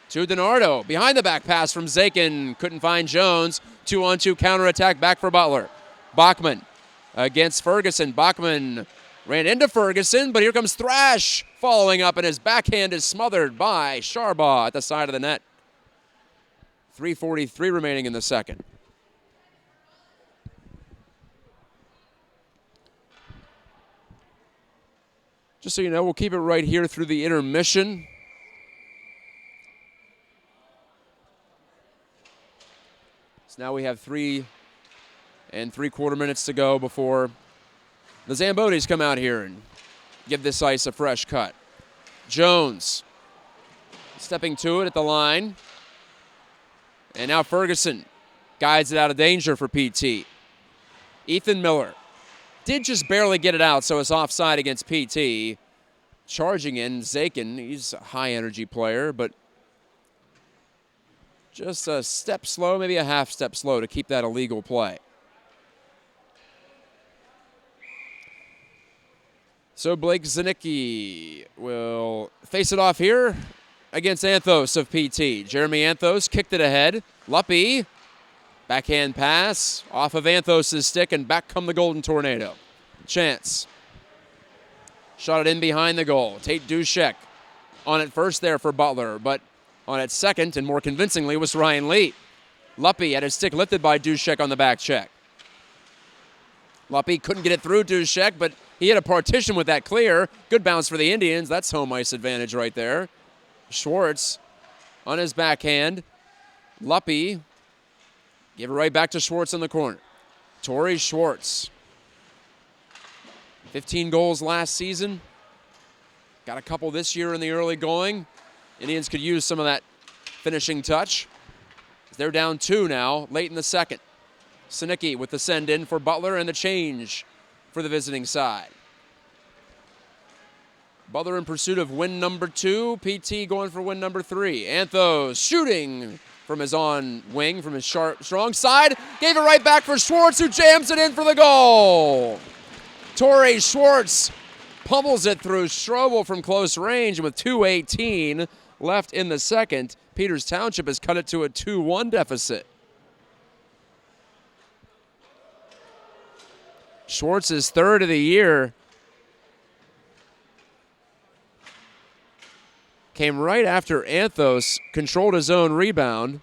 Speaker 3: to DiNardo. Behind the back pass from Zakin, couldn't find Jones. 2-on-2 counterattack back for Butler. Bachman against Ferguson. Bachman ran into Ferguson, but here comes Thrash following up, and his backhand is smothered by Sharbaugh at the side of the net. 3:43 remaining in the second. Just so you know, we'll keep it right here through the intermission. So now we have 3 3/4 minutes to go before the Zambonis come out here and give this ice a fresh cut. Jones stepping to it at the line. And now Ferguson guides it out of danger for PT. Ethan Miller did just barely get it out, so it's offside against PT. Charging in, Zakin, he's a high-energy player, but just a step slow, maybe a half step slow to keep that illegal play. So Blake Zanicki will face it off here against Anthos of PT. Jeremy Anthos kicked it ahead. Luppy, backhand pass off of Anthos' stick, and back come the Golden Tornado. Chance. Shot it in behind the goal. Tate Duszek on it first there for Butler, but on it second, and more convincingly, was Ryan Lee. Luppy had his stick lifted by Duszek on the back check. Luppy couldn't get it through Duszek, but he had a partition with that clear. Good bounce for the Indians. That's home ice advantage right there. Schwartz on his backhand. Luppy give it right back to Schwartz in the corner. Torrey Schwartz. 15 goals last season. Got a couple this year in the early going. Indians could use some of that finishing touch. They're down 2 now, late in the second. Zanicki with the send in for Butler and the change for the visiting side. Butler in pursuit of win number 2. PT going for win number 3. Anthos shooting from his on wing, from his sharp, strong side. Gave it right back for Schwartz, who jams it in for the goal. Torrey Schwartz pummels it through Strobel from close range, and with 2:18 left in the second, Peters Township has cut it to a 2-1 deficit. Schwartz's third of the year came right after Anthos controlled his own rebound.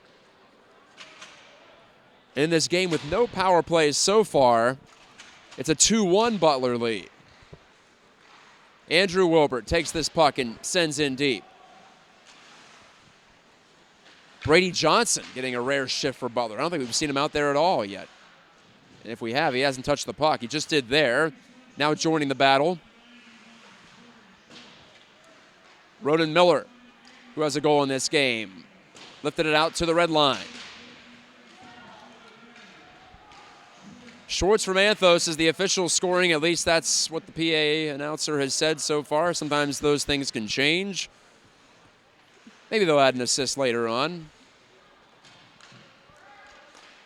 Speaker 3: In this game with no power plays so far, it's a 2-1 Butler lead. Andrew Wilbert takes this puck and sends in deep. Brady Johnson getting a rare shift for Butler. I don't think we've seen him out there at all yet. And if we have, he hasn't touched the puck. He just did there. Now joining the battle. Ronan Miller, who has a goal in this game, lifted it out to the red line. Schwartz from Anthos is the official scoring. At least that's what the PA announcer has said so far. Sometimes those things can change. Maybe they'll add an assist later on.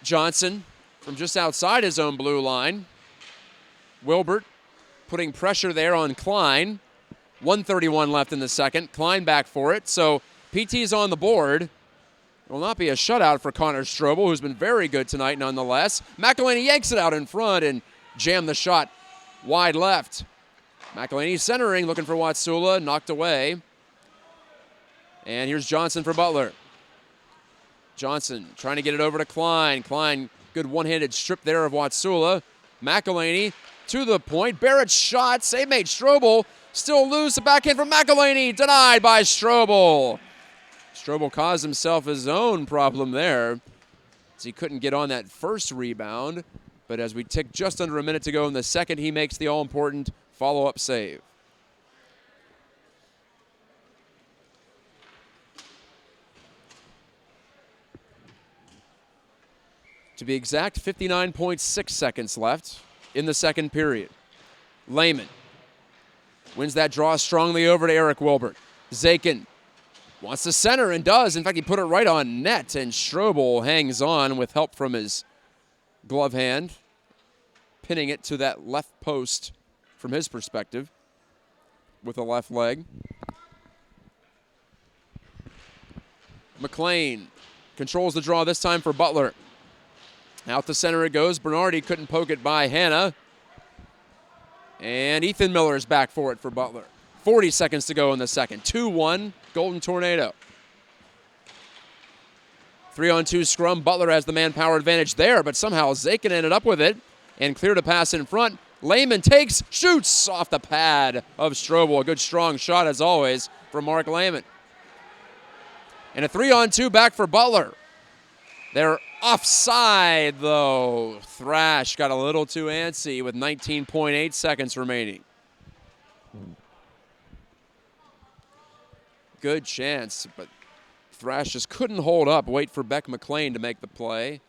Speaker 3: Johnson from just outside his own blue line. Wilbert putting pressure there on Klein. 1:31 left in the second. Klein back for it. So PT's on the board. It will not be a shutout for Connor Strobel, who's been very good tonight nonetheless. McElhaney yanks it out in front and jammed the shot wide left. McElhaney centering, looking for Watsula, knocked away. And here's Johnson for Butler. Johnson trying to get it over to Klein. Klein, good one-handed strip there of Watsula. McElhaney to the point. Barrett's shot, save made Strobel. Still loose, a backhand from McElhaney, denied by Strobel. Strobel caused himself his own problem there, as he couldn't get on that first rebound. But as we tick just under a minute to go in the second, he makes the all-important follow-up save. To be exact, 59.6 seconds left in the second period. Lehman wins that draw strongly over to Eric Wilbert. Zakin wants to center and does. In fact, he put it right on net, and Strobel hangs on with help from his glove hand, pinning it to that left post from his perspective with the left leg. McLean controls the draw this time for Butler. Out the center it goes. Bernardi couldn't poke it by Hanna. And Ethan Miller is back for it for Butler. 40 seconds to go in the second. 2-1, Golden Tornado. 3-on-2 scrum. Butler has the manpower advantage there, but somehow Zakin ended up with it and cleared a pass in front. Lehman takes, shoots off the pad of Strobel. A good strong shot, as always, from Mark Lehman. And a 3-on-2 back for Butler. They're offside, though. Thrash got a little too antsy with 19.8 seconds remaining. Good chance, but Thrash just couldn't hold up. Wait for Beck McLean to make the play.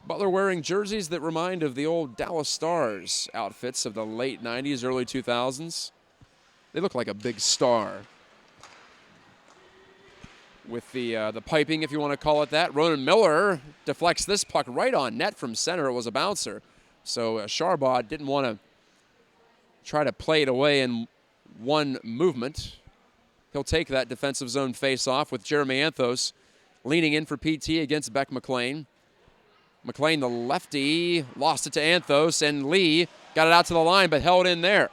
Speaker 3: Butler wearing jerseys that remind of the old Dallas Stars outfits of the late 90s, early 2000s. They look like a big star. With the piping, if you want to call it that. Ronan Miller deflects this puck right on net from center. It was a bouncer. So Charbot didn't want to try to play it away in one movement. He'll take that defensive zone face-off with Jeremy Anthos leaning in for PT against Beck McLean. McLean, the lefty, lost it to Anthos, and Lee got it out to the line but held in there.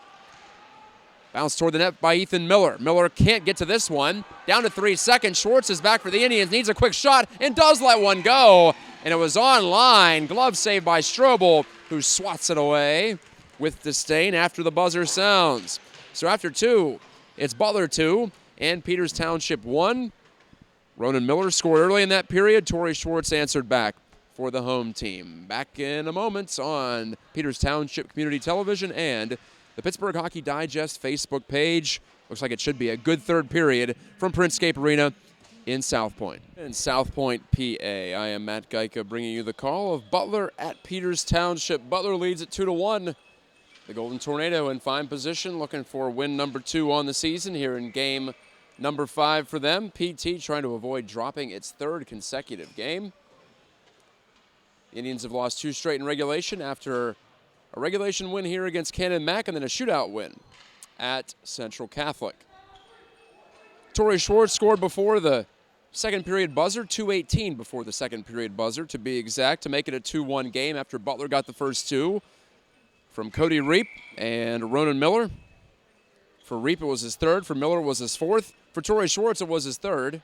Speaker 3: Bounced toward the net by Ethan Miller. Miller can't get to this one. Down to 3 seconds. Schwartz is back for the Indians. Needs a quick shot and does let one go. And it was on line. Glove saved by Strobel, who swats it away with disdain after the buzzer sounds. So after 2, it's Butler 2 and Peters Township 1. Ronan Miller scored early in that period. Torrey Schwartz answered back for the home team. Back in a moment on Peters Township Community Television and the Pittsburgh Hockey Digest Facebook page. Looks like it should be a good third period from Printscape Arena in South Point. In South Point, PA, I am Matt Geica bringing you the call of Butler at Peters Township. Butler leads at 2-1. The Golden Tornado in fine position, looking for win number 2 on the season here in game number 5 for them. PT trying to avoid dropping its 3rd consecutive game. The Indians have lost 2 straight in regulation after a regulation win here against Cannon Mac and then a shootout win at Central Catholic. Torrey Schwartz scored before the second period buzzer, 2:18 before the second period buzzer to be exact, to make it a 2-1 game after Butler got the first 2 from Cody Reap and Ronan Miller. For Reap it was his 3rd, for Miller it was his 4th. For Torrey Schwartz it was his 3rd.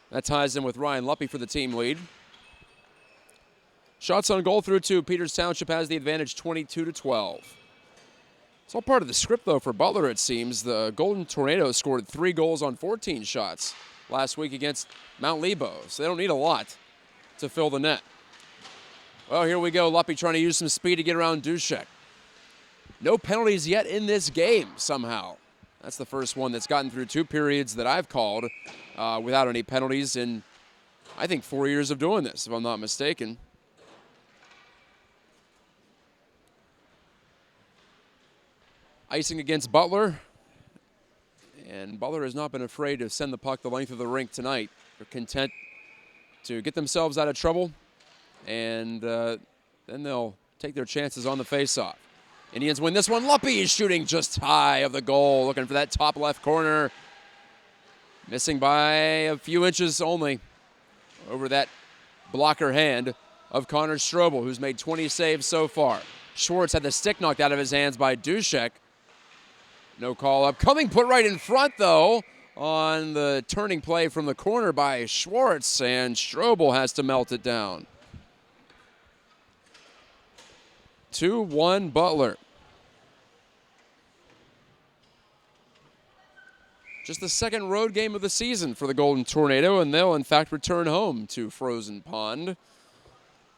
Speaker 3: That ties in with Ryan Luppy for the team lead. Shots on goal through 2. Peters Township has the advantage 22-12. It's all part of the script, though, for Butler, it seems. The Golden Tornado scored 3 goals on 14 shots last week against Mount Lebo, so they don't need a lot to fill the net. Well, here we go. Luppy trying to use some speed to get around Dushek. No penalties yet in this game, somehow. That's the first one that's gotten through 2 periods that I've called without any penalties in, I think, 4 years of doing this, if I'm not mistaken. Icing against Butler, and Butler has not been afraid to send the puck the length of the rink tonight. They're content to get themselves out of trouble, and then they'll take their chances on the faceoff. Indians win this one. Luppy is shooting just high of the goal, looking for that top left corner. Missing by a few inches only over that blocker hand of Connor Strobel, who's made 20 saves so far. Schwartz had the stick knocked out of his hands by Dushek. No call up. Coming put right in front, though, on the turning play from the corner by Schwartz, and Strobel has to melt it down. 2-1 Butler. Just the second road game of the season for the Golden Tornado, and they'll in fact return home to Frozen Pond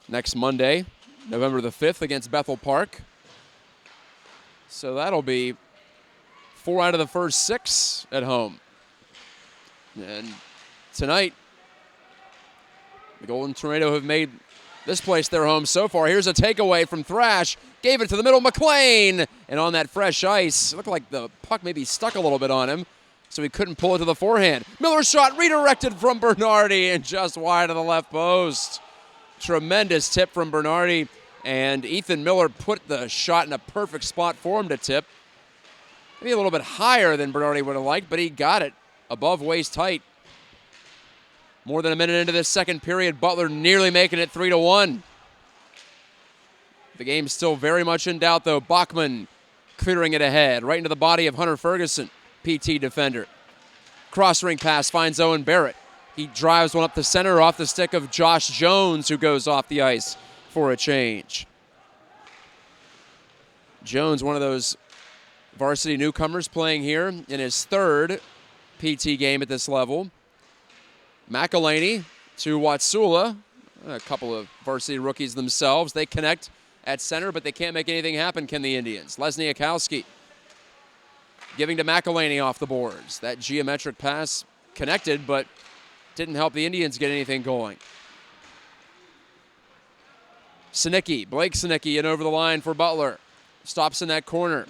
Speaker 3: next Monday, November the 5th against Bethel Park. So that'll be 4 out of the first 6 at home. And tonight, the Golden Tornado have made this place their home so far. Here's a takeaway from Thrash. Gave it to the middle, McLean. And on that fresh ice, it looked like the puck maybe stuck a little bit on him, so he couldn't pull it to the forehand. Miller's shot redirected from Bernardi and just wide of the left post. Tremendous tip from Bernardi, and Ethan Miller put the shot in a perfect spot for him to tip. Maybe a little bit higher than Bernardi would have liked, but he got it above waist height. More than a minute into this second period, Butler nearly making it 3-1. The game's still very much in doubt, though. Bachman clearing it ahead, right into the body of Hunter Ferguson, PT defender. Cross-ring pass finds Owen Barrett. He drives one up the center off the stick of Josh Jones, who goes off the ice for a change. Jones, one of those varsity newcomers playing here in his third PT game at this level. McElhaney to Watsula, a couple of varsity rookies themselves. They connect at center, but they can't make anything happen, can the Indians. Lesniakowski giving to McElhaney off the boards. That geometric pass connected, but didn't help the Indians get anything going. Blake Sinicki in over the line for Butler. Stops in that corner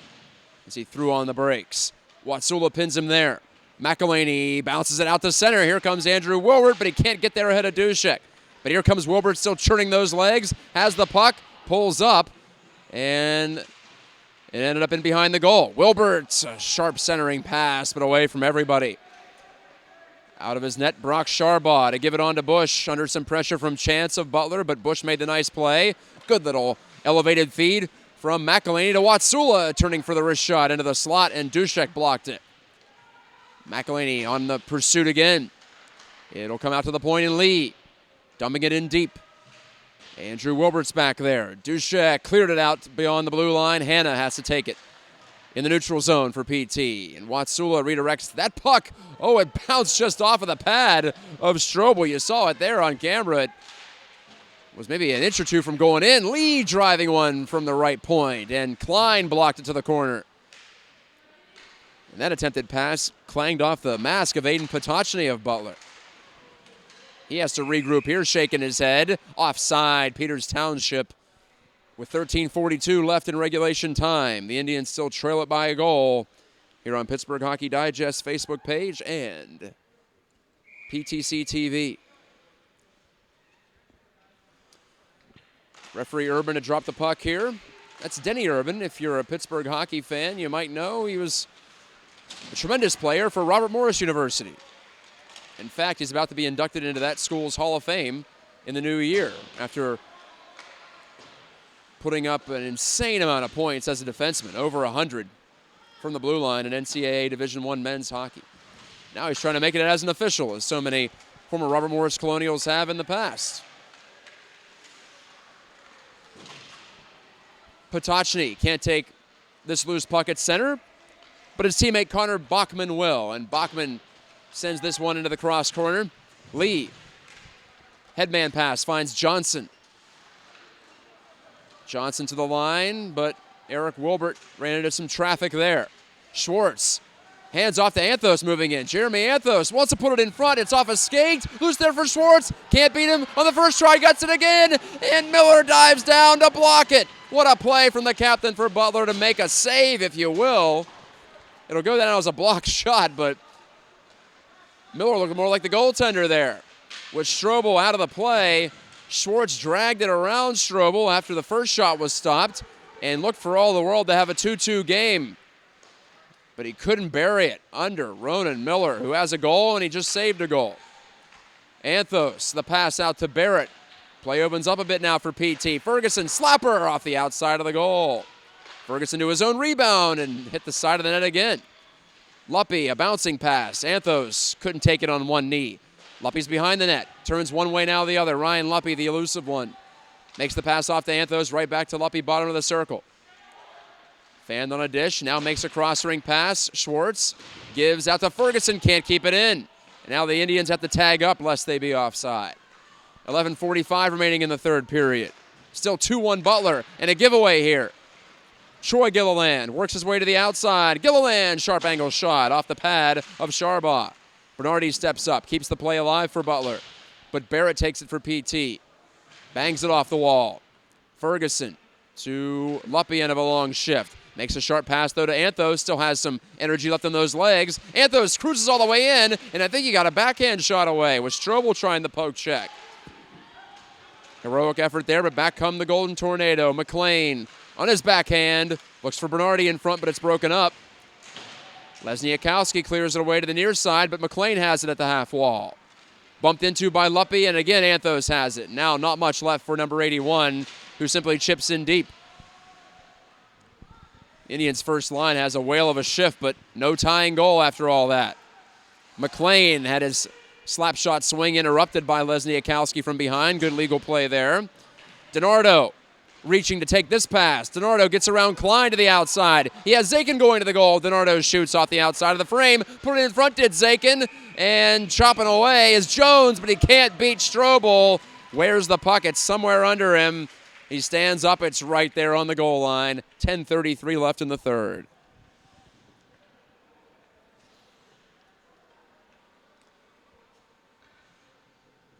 Speaker 3: as he threw on the brakes. Watsula pins him there. McElhaney bounces it out to center. Here comes Andrew Wilbert, but he can't get there ahead of Dushek. But here comes Wilbert still churning those legs, has the puck, pulls up, and it ended up in behind the goal. Wilbert's a sharp centering pass, but away from everybody. Out of his net, Brock Sharbaugh to give it on to Bush under some pressure from Chance of Butler, but Bush made the nice play. Good little elevated feed from McElhaney to Watsula, turning for the wrist shot into the slot, and Dushek blocked it. McElhaney on the pursuit again. It'll come out to the point and Lee, dumping it in deep. Andrew Wilbert's back there. Dushek cleared it out beyond the blue line. Hanna has to take it in the neutral zone for PT. And Watsula redirects that puck. Oh, it bounced just off of the pad of Strobel. You saw it there on camera. It was maybe an inch or two from going in. Lee driving one from the right point, and Klein blocked it to the corner. And that attempted pass clanged off the mask of Aiden Potocny of Butler. He has to regroup here, shaking his head. Offside, Peters Township. With 13:42 left in regulation time, the Indians still trail it by a goal here on Pittsburgh Hockey Digest Facebook page and PTC TV. Referee Urban to drop the puck here. That's Denny Urban. If you're a Pittsburgh hockey fan, you might know he was a tremendous player for Robert Morris University. In fact, he's about to be inducted into that school's Hall of Fame in the new year after putting up an insane amount of points as a defenseman, over 100 from the blue line in NCAA Division I men's hockey. Now he's trying to make it as an official, as so many former Robert Morris Colonials have in the past. Potocny can't take this loose puck at center, but his teammate Connor Bachman will, and Bachman sends this one into the cross corner. Lee, headman pass, finds Johnson. Johnson to the line, but Eric Wilbert ran into some traffic there. Schwartz, hands off to Anthos moving in. Jeremy Anthos wants to put it in front. It's off a skate. Loose there for Schwartz. Can't beat him on the first try. Gets it again, and Miller dives down to block it. What a play from the captain for Butler to make a save, if you will. It'll go down as a blocked shot, but Miller looking more like the goaltender there. With Strobel out of the play, Schwartz dragged it around Strobel after the first shot was stopped and looked for all the world to have a 2-2 game. But he couldn't bury it under Ronan Miller, who has a goal, and he just saved a goal. Anthos, the pass out to Barrett. Play opens up a bit now for PT. Ferguson, slapper off the outside of the goal. Ferguson to his own rebound and hit the side of the net again. Luppy, a bouncing pass. Anthos couldn't take it on one knee. Luppy's behind the net. Turns one way, now the other. Ryan Luppy, the elusive one. Makes the pass off to Anthos, right back to Luppy, bottom of the circle. Fanned on a dish, now makes a cross-ring pass. Schwartz gives out to Ferguson, can't keep it in. And now the Indians have to tag up lest they be offside. 11:45 remaining in the third period. Still 2-1 Butler, and a giveaway here. Troy Gilliland works his way to the outside. Gilliland, sharp angle shot off the pad of Sharbaugh. Bernardi steps up, keeps the play alive for Butler. But Barrett takes it for PT. Bangs it off the wall. Ferguson to Luppy, end of a long shift. Makes a sharp pass, though, to Anthos. Still has some energy left in those legs. Anthos cruises all the way in, and I think he got a backhand shot away with Strobel trying the poke check. Heroic effort there, but back come the Golden Tornado. McLean on his backhand. Looks for Bernardi in front, but it's broken up. Lesniakowski clears it away to the near side, but McLean has it at the half wall. Bumped into by Luppy, and again Anthos has it. Now not much left for number 81, who simply chips in deep. Indians' first line has a whale of a shift, but no tying goal after all that. McLean had his slap shot swing interrupted by Lesniakowski from behind. Good legal play there. DiNardo reaching to take this pass. DiNardo gets around Klein to the outside. He has Zakin going to the goal. DiNardo shoots off the outside of the frame. Put it in front, did Zakin. And chopping away is Jones, but he can't beat Strobel. Wears the puck. It's somewhere under him. He stands up. It's right there on the goal line. 10:33 left in the third.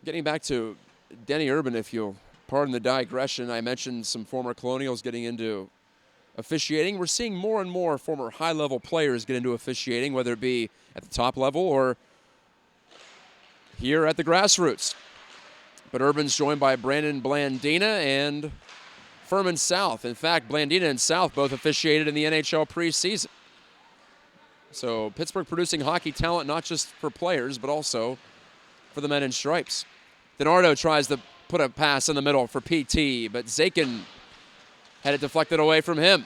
Speaker 3: Getting back to Denny Urban, if you'll pardon the digression, I mentioned some former Colonials getting into officiating. We're seeing more and more former high-level players get into officiating, whether it be at the top level or here at the grassroots. But Urban's joined by Brandon Blandina and Furman South. In fact, Blandina and South both officiated in the NHL preseason. So Pittsburgh producing hockey talent not just for players, but also for the men in stripes. DiNardo tries to put a pass in the middle for PT, but Zakin had it deflected away from him.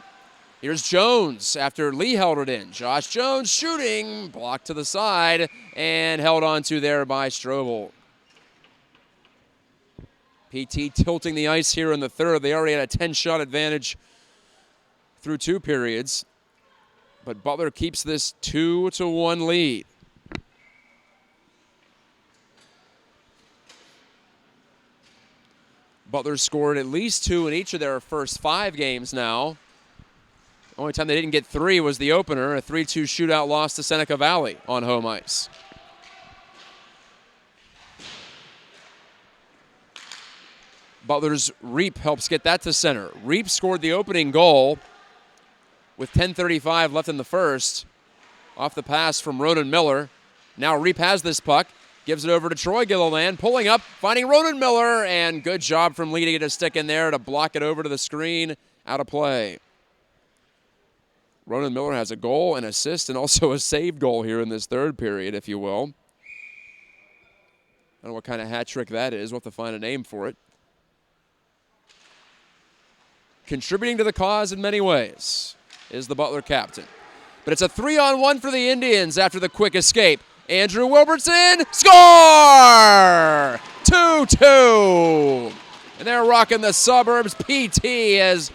Speaker 3: Here's Jones after Lee held it in. Josh Jones shooting, blocked to the side, and held on to there by Strobel. PT tilting the ice here in the third. They already had a 10-shot advantage through two periods, but Butler keeps this 2-1 lead. Butler scored at least 2 in each of their first 5 games now. The only time they didn't get 3 was the opener, a 3-2 shootout loss to Seneca Valley on home ice. Butler's Reap helps get that to center. Reap scored the opening goal with 10:35 left in the first off the pass from Ronan Miller. Now Reap has this puck. Gives it over to Troy Gilliland, pulling up, finding Ronan Miller, and good job from Lee to get a stick in there to block it over to the screen, out of play. Ronan Miller has a goal, an assist, and also a saved goal here in this third period, if you will. I don't know what kind of hat trick that is. We'll have to find a name for it. Contributing to the cause in many ways is the Butler captain. But it's a 3-on-1 for the Indians after the quick escape. Andrew Wilbertson, score! 2-2. And they're rocking the suburbs. PT has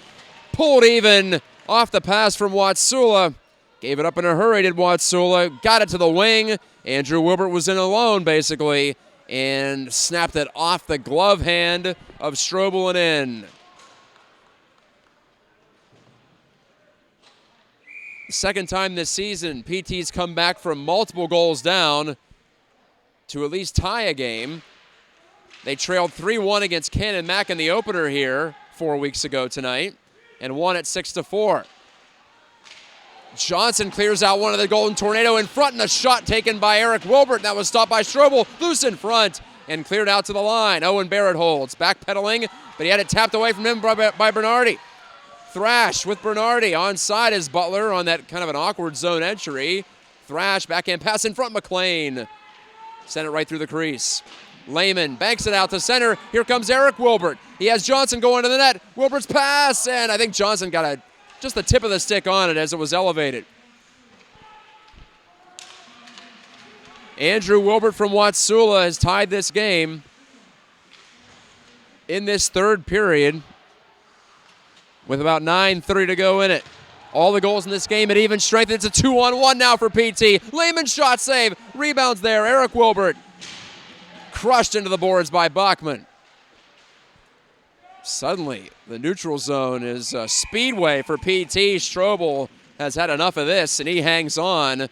Speaker 3: pulled even off the pass from Watsula. Gave it up in a hurry, did Watsula. Got it to the wing. Andrew Wilbert was in alone, basically, and snapped it off the glove hand of Strobel and in. Second time this season, PT's come back from multiple goals down to at least tie a game. They trailed 3-1 against Cannon Mac in the opener here 4 weeks ago tonight and won at 6-4. Johnson clears out one of the Golden Tornado in front, and a shot taken by Eric Wilbert. That was stopped by Strobel, loose in front and cleared out to the line. Owen Barrett holds, backpedaling, but he had it tapped away from him by Bernardi. Thrash with Bernardi. Onside is Butler on that kind of an awkward zone entry. Thrash, backhand pass in front, McLean. Sent it right through the crease. Lehman banks it out to center. Here comes Eric Wilbert. He has Johnson going to the net. Wilbert's pass, and I think Johnson got just the tip of the stick on it as it was elevated. Andrew Wilbert from Watsula has tied this game in this third period with about 9:30 to go in it. All the goals in this game at even strength. It's a 2-on-1 now for PT. Lehman shot save. Rebounds there. Eric Wilbert crushed into the boards by Bachman. Suddenly, the neutral zone is a speedway for PT. Strobel has had enough of this, and he hangs on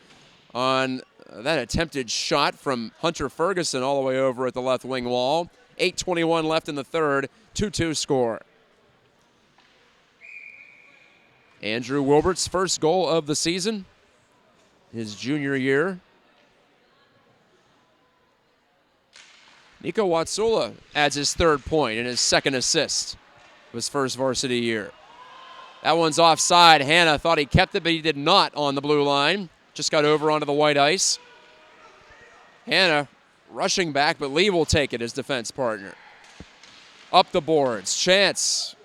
Speaker 3: that attempted shot from Hunter Ferguson all the way over at the left wing wall. 8:21 left in the third. 2-2 score. Andrew Wilbert's first goal of the season, his junior year. Nico Watsula adds his third point and his second assist of his first varsity year. That one's offside. Hanna thought he kept it, but he did not on the blue line. Just got over onto the white ice. Hanna rushing back, but Lee will take it, his defense partner. Up the boards. Chance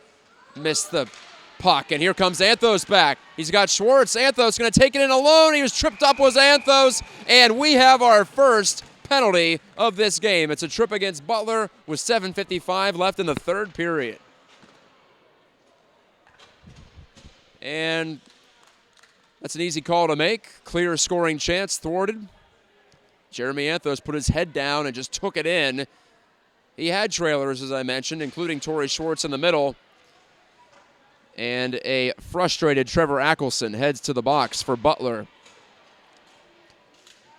Speaker 3: missed the puck, and here comes Anthos back. He's got Schwartz. Anthos going to take it in alone. He was tripped up, was Anthos, and we have our first penalty of this game. It's a trip against Butler with 7:55 left in the third period. And that's an easy call to make. Clear scoring chance thwarted. Jeremy Anthos put his head down and just took it in. He had trailers, as I mentioned, including Torrey Schwartz in the middle. And a frustrated Trevor Ackelson heads to the box for Butler.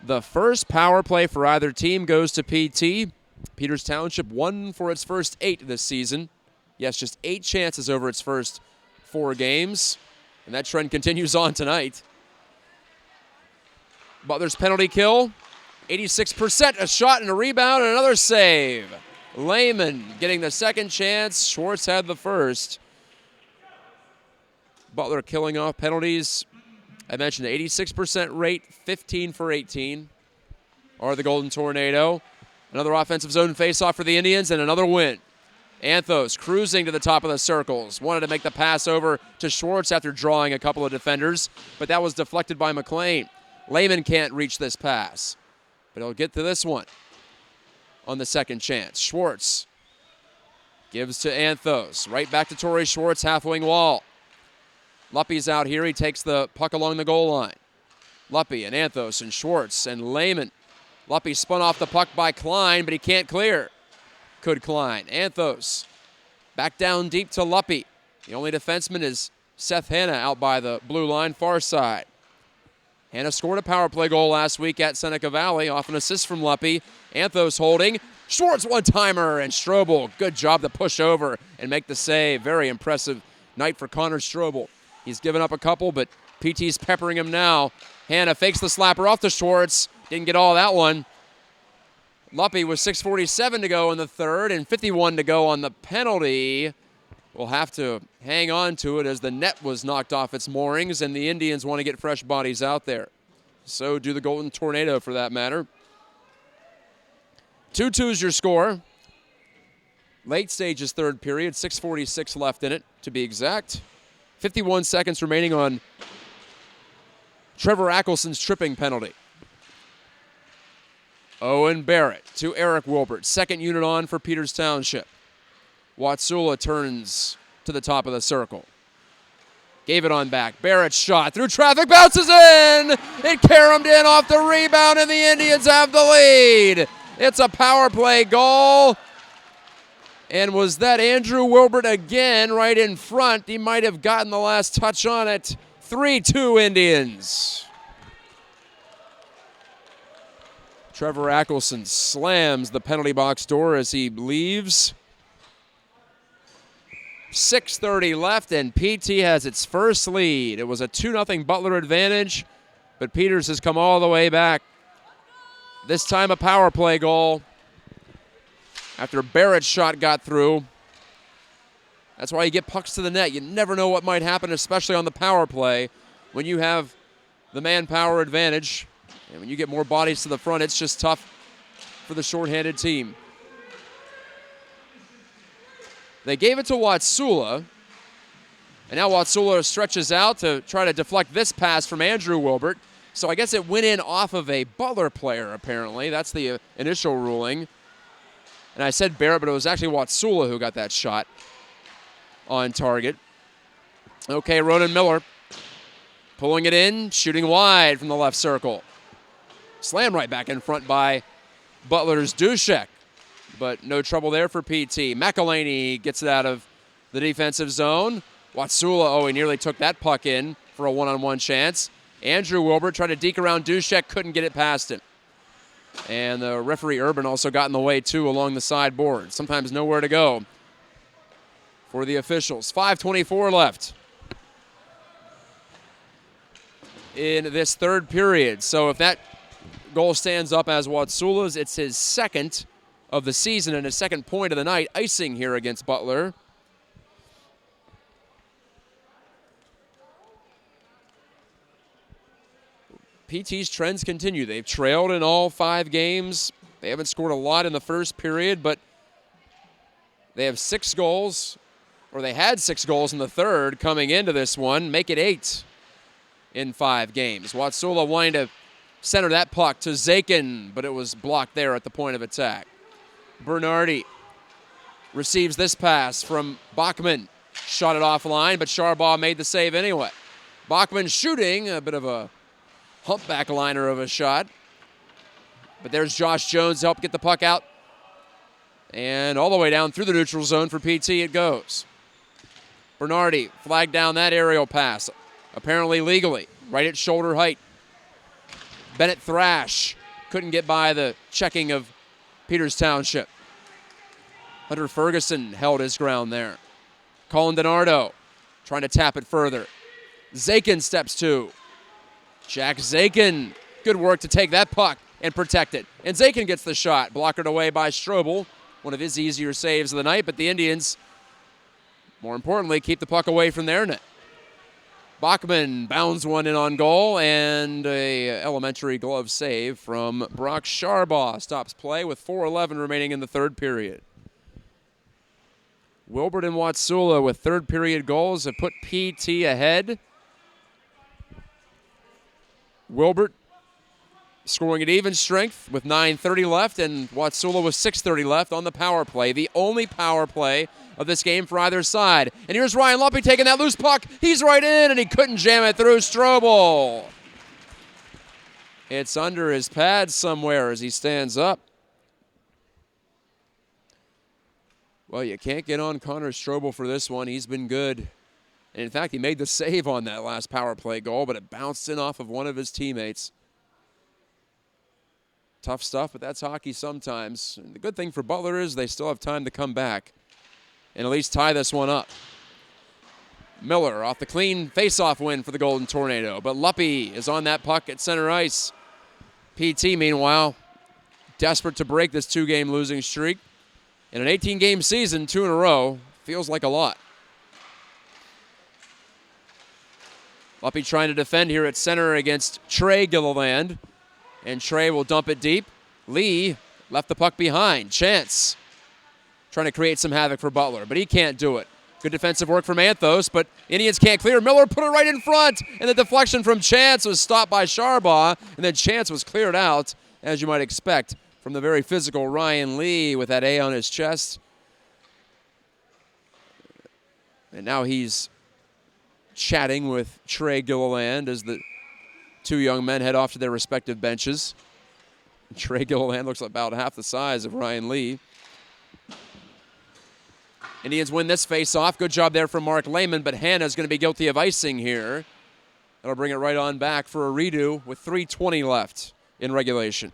Speaker 3: The first power play for either team goes to PT. Peters Township won for its first 8 this season. Yes, just 8 chances over its first 4 games. And that trend continues on tonight. Butler's penalty kill, 86%, a shot and a rebound and another save. Lehman getting the second chance. Schwartz had the first. Butler killing off penalties. I mentioned the 86% rate, 15 for 18 are the Golden Tornado. Another offensive zone faceoff for the Indians and another win. Anthos cruising to the top of the circles. Wanted to make the pass over to Schwartz after drawing a couple of defenders, but that was deflected by McLean. Lehman can't reach this pass, but he'll get to this one on the second chance. Schwartz gives to Anthos. Right back to Torrey Schwartz, half-wing wall. Luppy's out here. He takes the puck along the goal line. Luppy and Anthos and Schwartz and Lehman. Luppy spun off the puck by Klein, but he can't clear. Could Klein. Anthos back down deep to Luppy. The only defenseman is Seth Hanna out by the blue line, far side. Hanna scored a power play goal last week at Seneca Valley off an assist from Luppy. Anthos holding. Schwartz one-timer, and Strobel, good job to push over and make the save. Very impressive night for Connor Strobel. He's given up a couple, but PT's peppering him now. Hanna fakes the slapper off to Schwartz. Didn't get all that one. Luppy with 6:47 to go in the third and 51 to go on the penalty. We'll have to hang on to it as the net was knocked off its moorings, and the Indians want to get fresh bodies out there. So do the Golden Tornado, for that matter. 2-2 is your score. Late stages third period, 6:46 left in it, to be exact. 51 seconds remaining on Trevor Ackelson's tripping penalty. Owen Barrett to Eric Wilbert. Second unit on for Peters Township. Watsula turns to the top of the circle. Gave it on back. Barrett's shot through traffic, bounces in! It caromed in off the rebound, and the Indians have the lead. It's a power play goal. And was that Andrew Wilbert again right in front? He might have gotten the last touch on it. 3-2 Indians. Trevor Ackelson slams the penalty box door as he leaves. 6:30 left, and PT has its first lead. It was a 2-0 Butler advantage, but Peters has come all the way back. This time a power play goal after Barrett's shot got through. That's why you get pucks to the net. You never know what might happen, especially on the power play. When you have the manpower advantage, and when you get more bodies to the front, it's just tough for the shorthanded team. They gave it to Watsula, and now Watsula stretches out to try to deflect this pass from Andrew Wilbert. So I guess it went in off of a Butler player, apparently. That's the initial ruling. And I said Barrett, but it was actually Watsula who got that shot on target. Okay, Ronan Miller pulling it in, shooting wide from the left circle. Slam right back in front by Butler's Dushek, but no trouble there for PT. McElhaney gets it out of the defensive zone. Watsula, he nearly took that puck in for a one-on-one chance. Andrew Wilbert tried to deke around Dushek, couldn't get it past him. And the referee Urban also got in the way, too, along the sideboard. Sometimes nowhere to go for the officials. 5:24 left in this third period. So if that goal stands up as Watsula's, it's his second of the season and his second point of the night, icing here against Butler. PT's trends continue. They've trailed in all 5 games. They haven't scored a lot in the first period, but they have 6 goals, or they had 6 goals in the third coming into this one. Make it 8 in 5 games. Watsula wanting to center that puck to Zakin, but it was blocked there at the point of attack. Bernardi receives this pass from Bachman. Shot it offline, but Sharbaugh made the save anyway. Bachman shooting, a bit of a humpback liner of a shot. But there's Josh Jones to help get the puck out. And all the way down through the neutral zone for PT it goes. Bernardi flagged down that aerial pass, apparently legally, right at shoulder height. Bennett Thrash couldn't get by the checking of Peters Township. Hunter Ferguson held his ground there. Colin DiNardo trying to tap it further. Zakin steps to. Jack Zakin, good work to take that puck and protect it. And Zakin gets the shot, blockered away by Strobel, one of his easier saves of the night, but the Indians, more importantly, keep the puck away from their net. Bachman bounds one in on goal, and a elementary glove save from Brock Sharbaugh stops play with 4:11 remaining in the third period. Wilbert and Watsula with third period goals have put PT ahead. Wilbert scoring at even strength with 9:30 left, and Watsula with 6:30 left on the power play. The only power play of this game for either side. And here's Ryan Luppe taking that loose puck. He's right in, and he couldn't jam it through Strobel. It's under his pad somewhere as he stands up. Well, you can't get on Connor Strobel for this one. He's been good. And in fact, he made the save on that last power play goal, but it bounced in off of one of his teammates. Tough stuff, but that's hockey sometimes. And the good thing for Butler is they still have time to come back and at least tie this one up. Miller off the clean face-off win for the Golden Tornado, but Luppe is on that puck at center ice. PT, meanwhile, desperate to break this 2-game losing streak. In an 18-game season, 2 in a row, feels like a lot. Luppe trying to defend here at center against Trey Gilliland, and Trey will dump it deep. Lee left the puck behind. Chance trying to create some havoc for Butler, but he can't do it. Good defensive work from Anthos, but Indians can't clear. Miller put it right in front, and the deflection from Chance was stopped by Sharbaugh, and then Chance was cleared out, as you might expect, from the very physical Ryan Lee with that A on his chest. And now he's chatting with Trey Gilliland as the 2 young men head off to their respective benches. Trey Gilliland looks about half the size of Ryan Lee. Indians win this face-off. Good job there from Mark Lehman, but Hanna's going to be guilty of icing here. That'll bring it right on back for a redo with 3:20 left in regulation.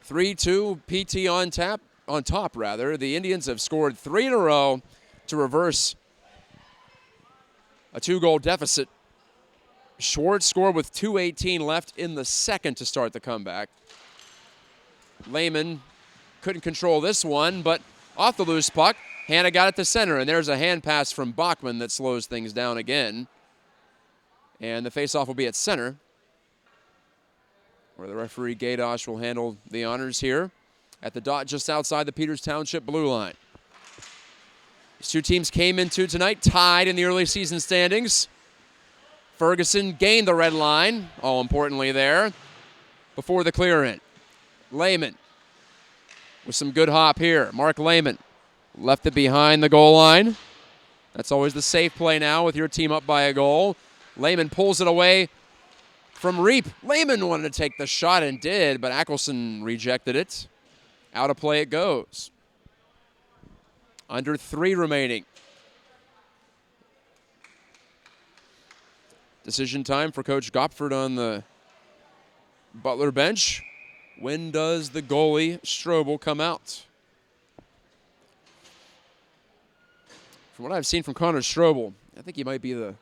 Speaker 3: 3-2 PT on top. The Indians have scored 3 in a row to reverse a 2-goal deficit. Schwartz scored with 2:18 left in the second to start the comeback. Lehman couldn't control this one, but off the loose puck, Hanna got it to center, and there's a hand pass from Bachman that slows things down again. And the faceoff will be at center, where the referee Gaydosh will handle the honors here at the dot just outside the Peters Township blue line. These 2 teams came into tonight tied in the early season standings. Ferguson gained the red line, all importantly there, before the clear in. Lehman with some good hop here. Mark Lehman left it behind the goal line. That's always the safe play now with your team up by a goal. Lehman pulls it away from Reap. Lehman wanted to take the shot and did, but Ackelson rejected it. Out of play it goes. Under 3 remaining. Decision time for Coach Gopford on the Butler bench. When does the goalie, Strobel, come out? From what I've seen from Connor Strobel, I think he might be the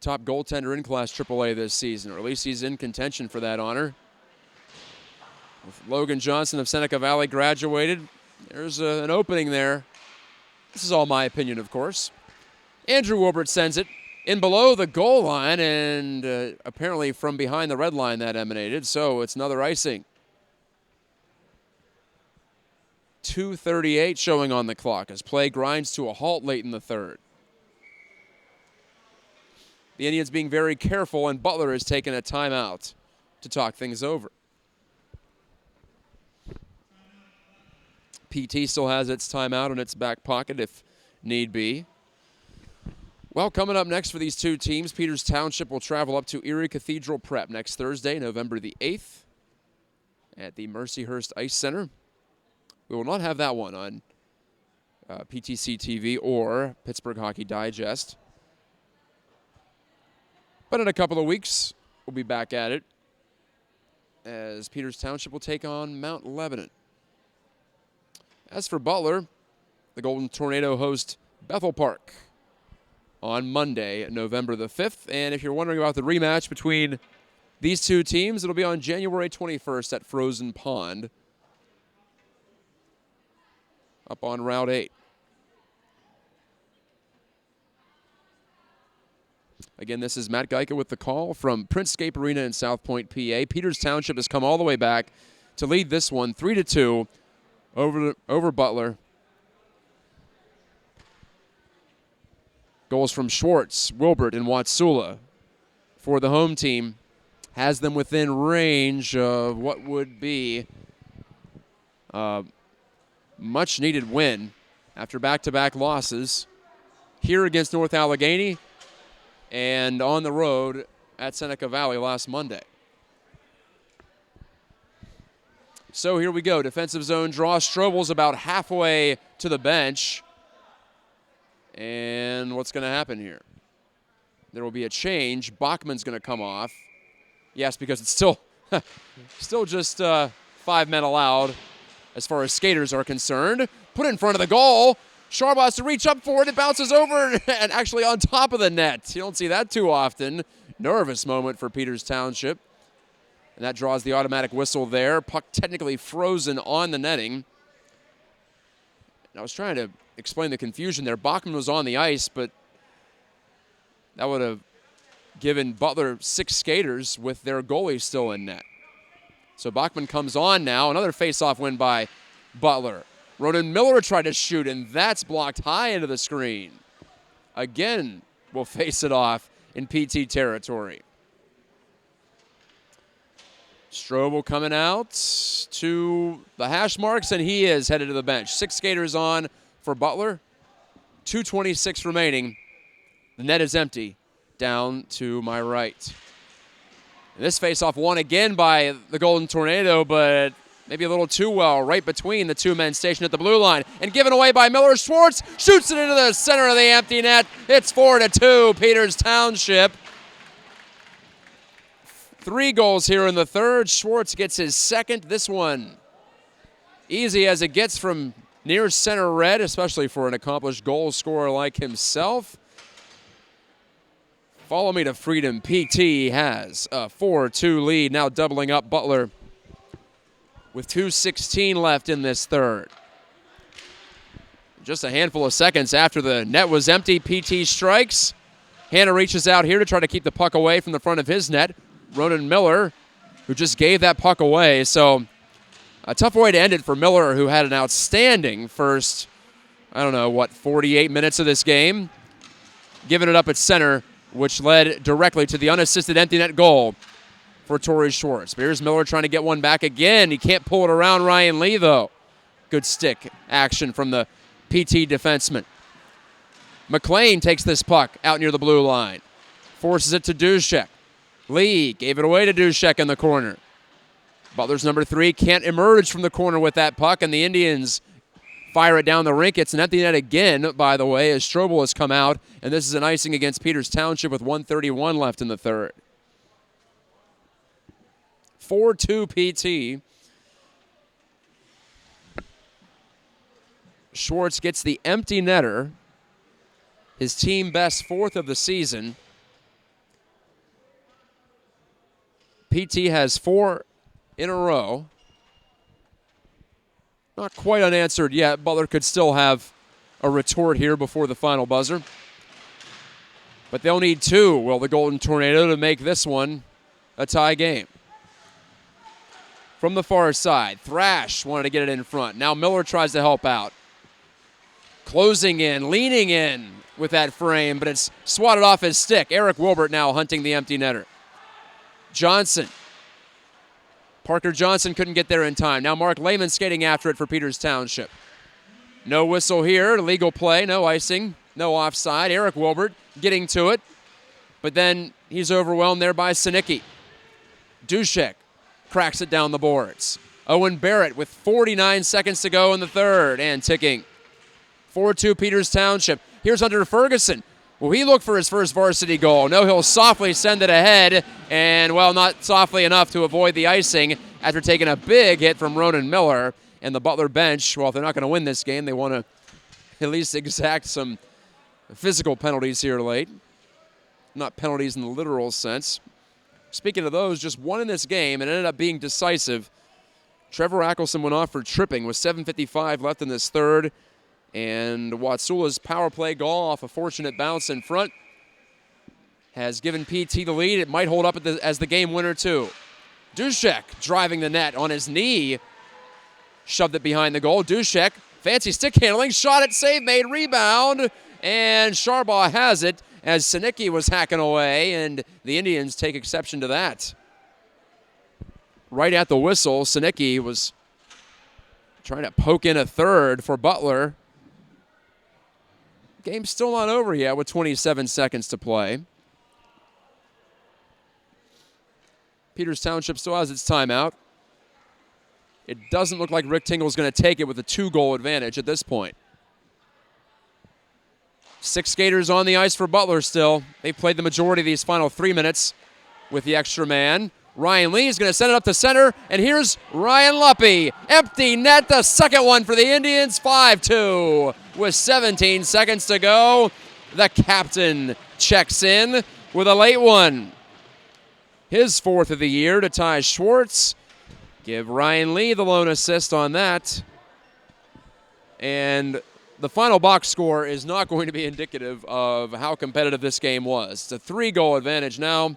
Speaker 3: top goaltender in Class AAA this season, or at least he's in contention for that honor. With Logan Johnson of Seneca Valley graduated, there's an opening there. This is all my opinion, of course. Andrew Wilbert sends it in below the goal line, and apparently from behind the red line that emanated, so it's another icing. 2:38 showing on the clock as play grinds to a halt late in the third. The Indians being very careful, and Butler has taken a timeout to talk things over. PT still has its timeout in its back pocket if need be. Well, coming up next for these two teams, Peters Township will travel up to Erie Cathedral Prep next Thursday, November the 8th, at the Mercyhurst Ice Center. We will not have that one on PTC TV or Pittsburgh Hockey Digest. But in a couple of weeks, we'll be back at it as Peters Township will take on Mount Lebanon. As for Butler, the Golden Tornado host Bethel Park on Monday, November the 5th. And if you're wondering about the rematch between these two teams, it'll be on January 21st at Frozen Pond up on Route 8. Again, this is Matt Geica with the call from Printscape Arena in South Point, PA. Peters Township has come all the way back to lead this one 3-2 over Butler. Goals from Schwartz, Wilbert, and Watsula for the home team has them within range of what would be a much-needed win after back-to-back losses here against North Allegheny and on the road at Seneca Valley last Monday. So here we go. Defensive zone draw. Strobel's about halfway to the bench. And what's going to happen here? There will be a change. Bachman's going to come off. Yes, because it's still just 5 men allowed as far as skaters are concerned. Put in front of the goal. Sharbaugh has to reach up for it. It bounces over and actually on top of the net. You don't see that too often. Nervous moment for Peters Township. And that draws the automatic whistle there. Puck technically frozen on the netting. And I was trying to explain the confusion there. Bachman was on the ice, but that would have given Butler 6 skaters with their goalie still in net. So Bachman comes on now. Another face-off win by Butler. Ronan Miller tried to shoot, and that's blocked high into the screen. Again, will face it off in PT territory. Strobel coming out to the hash marks, and he is headed to the bench. 6 skaters on for Butler. 2:26 remaining. The net is empty down to my right. And this faceoff won again by the Golden Tornado, but maybe a little too well right between the 2 men stationed at the blue line. And given away by Miller. Schwartz shoots it into the center of the empty net. It's 4-2, Peters Township. 3 goals here in the third. Schwartz gets his second. This one easy as it gets from near center red, especially for an accomplished goal scorer like himself. Follow me to freedom. PT has a 4-2 lead, now doubling up Butler with 2:16 left in this third. Just a handful of seconds after the net was empty, PT strikes. Hanna reaches out here to try to keep the puck away from the front of his net. Ronan Miller, who just gave that puck away. So a tough way to end it for Miller, who had an outstanding first, 48 minutes of this game. Giving it up at center which led directly to the unassisted empty net goal for Torrey Schwartz. But here's Miller trying to get one back again. He can't pull it around Ryan Lee, though. Good stick action from the PT defenseman. McLean takes this puck out near the blue line. Forces it to Duszek. Lee gave it away to Duszek in the corner. Butler's number 3 can't emerge from the corner with that puck, and the Indians fire it down the rink. It's an empty net again, by the way, as Strobel has come out, and this is an icing against Peters Township with 1:31 left in the third. 4-2 PT. Schwartz gets the empty netter, his team best 4th of the season. PT has 4 in a row. Not quite unanswered yet. Butler could still have a retort here before the final buzzer. But they'll need 2, will the Golden Tornado, to make this one a tie game. From the far side, Thrash wanted to get it in front. Now Miller tries to help out. Closing in, leaning in with that frame, but it's swatted off his stick. Eric Wilbert now hunting the empty netter. Johnson. Parker Johnson couldn't get there in time. Now Mark Lehman skating after it for Peters Township. No whistle here. Legal play. No icing. No offside. Eric Wilbert getting to it. But then he's overwhelmed there by Sinicki. Duszek cracks it down the boards. Owen Barrett with 49 seconds to go in the third and ticking. 4-2 Peters Township. Here's Hunter Ferguson. Will he look for his first varsity goal? No, he'll softly send it ahead, and, well, not softly enough to avoid the icing after taking a big hit from Ronan Miller. And the Butler bench, well, if they're not going to win this game, they want to at least exact some physical penalties here late. Not penalties in the literal sense. Speaking of those, just one in this game, and ended up being decisive. Trevor Ackelson went off for tripping with 7:55 left in this third. And Watsula's power play goal off a fortunate bounce in front has given PT the lead. It might hold up as the game winner, too. Duszek driving the net on his knee. Shoved it behind the goal. Duszek, fancy stick handling, shot it, save made, rebound. And Sharbaugh has it as Sinicki was hacking away, and the Indians take exception to that. Right at the whistle, Sinicki was trying to poke in a third for Butler. Game's still not over yet with 27 seconds to play. Peters Township still has its timeout. It doesn't look like Rick Tingle's going to take it with a 2-goal advantage at this point. 6 skaters on the ice for Butler still. They played the majority of these final 3 minutes with the extra man. Ryan Lee is going to send it up the center, and here's Ryan Luppy. Empty net, the second one for the Indians, 5-2. With 17 seconds to go, the captain checks in with a late one. His 4th of the year to tie Schwartz. Give Ryan Lee the lone assist on that. And the final box score is not going to be indicative of how competitive this game was. It's a 3-goal advantage now.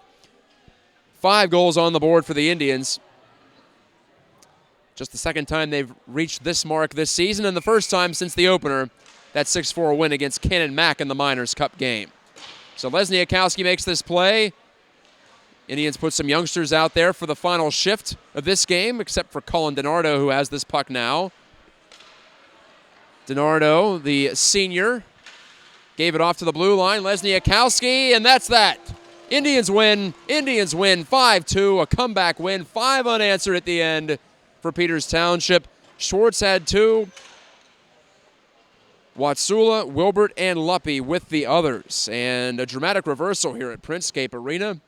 Speaker 3: 5 goals on the board for the Indians. Just the second time they've reached this mark this season, and the first time since the opener, that 6-4 win against Cannon Mac in the Miners' Cup game. So Lesniakowski makes this play. Indians put some youngsters out there for the final shift of this game, except for Colin DiNardo, who has this puck now. DiNardo, the senior, gave it off to the blue line. Lesniakowski, and that's that. Indians win 5-2, a comeback win, 5 unanswered at the end for Peters Township. Schwartz had 2. Watsula, Wilbert, and Luppy with the others. And a dramatic reversal here at Printscape Arena.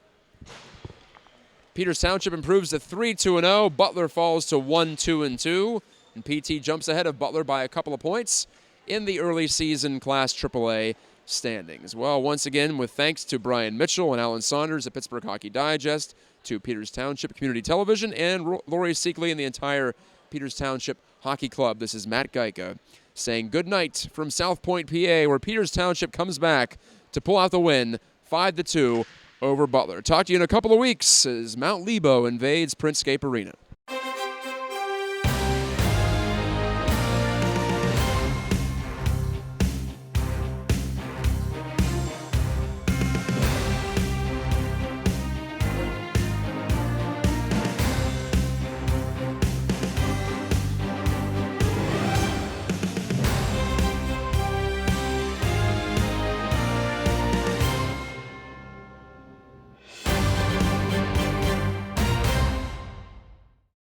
Speaker 3: Peters Township improves to 3-2-0. Butler falls to 1-2-2. And PT jumps ahead of Butler by a couple of points in the early season Class AAA standings. Well, once again, with thanks to Brian Mitchell and Alan Saunders at Pittsburgh Hockey Digest, to Peters Township Community Television, and Lori Seekley and the entire Peters Township Hockey Club. This is Matt Geica saying good night from South Point, PA, where Peters Township comes back to pull out the win, 5-2 over Butler. Talk to you in a couple of weeks as Mount Lebo invades Printscape Arena.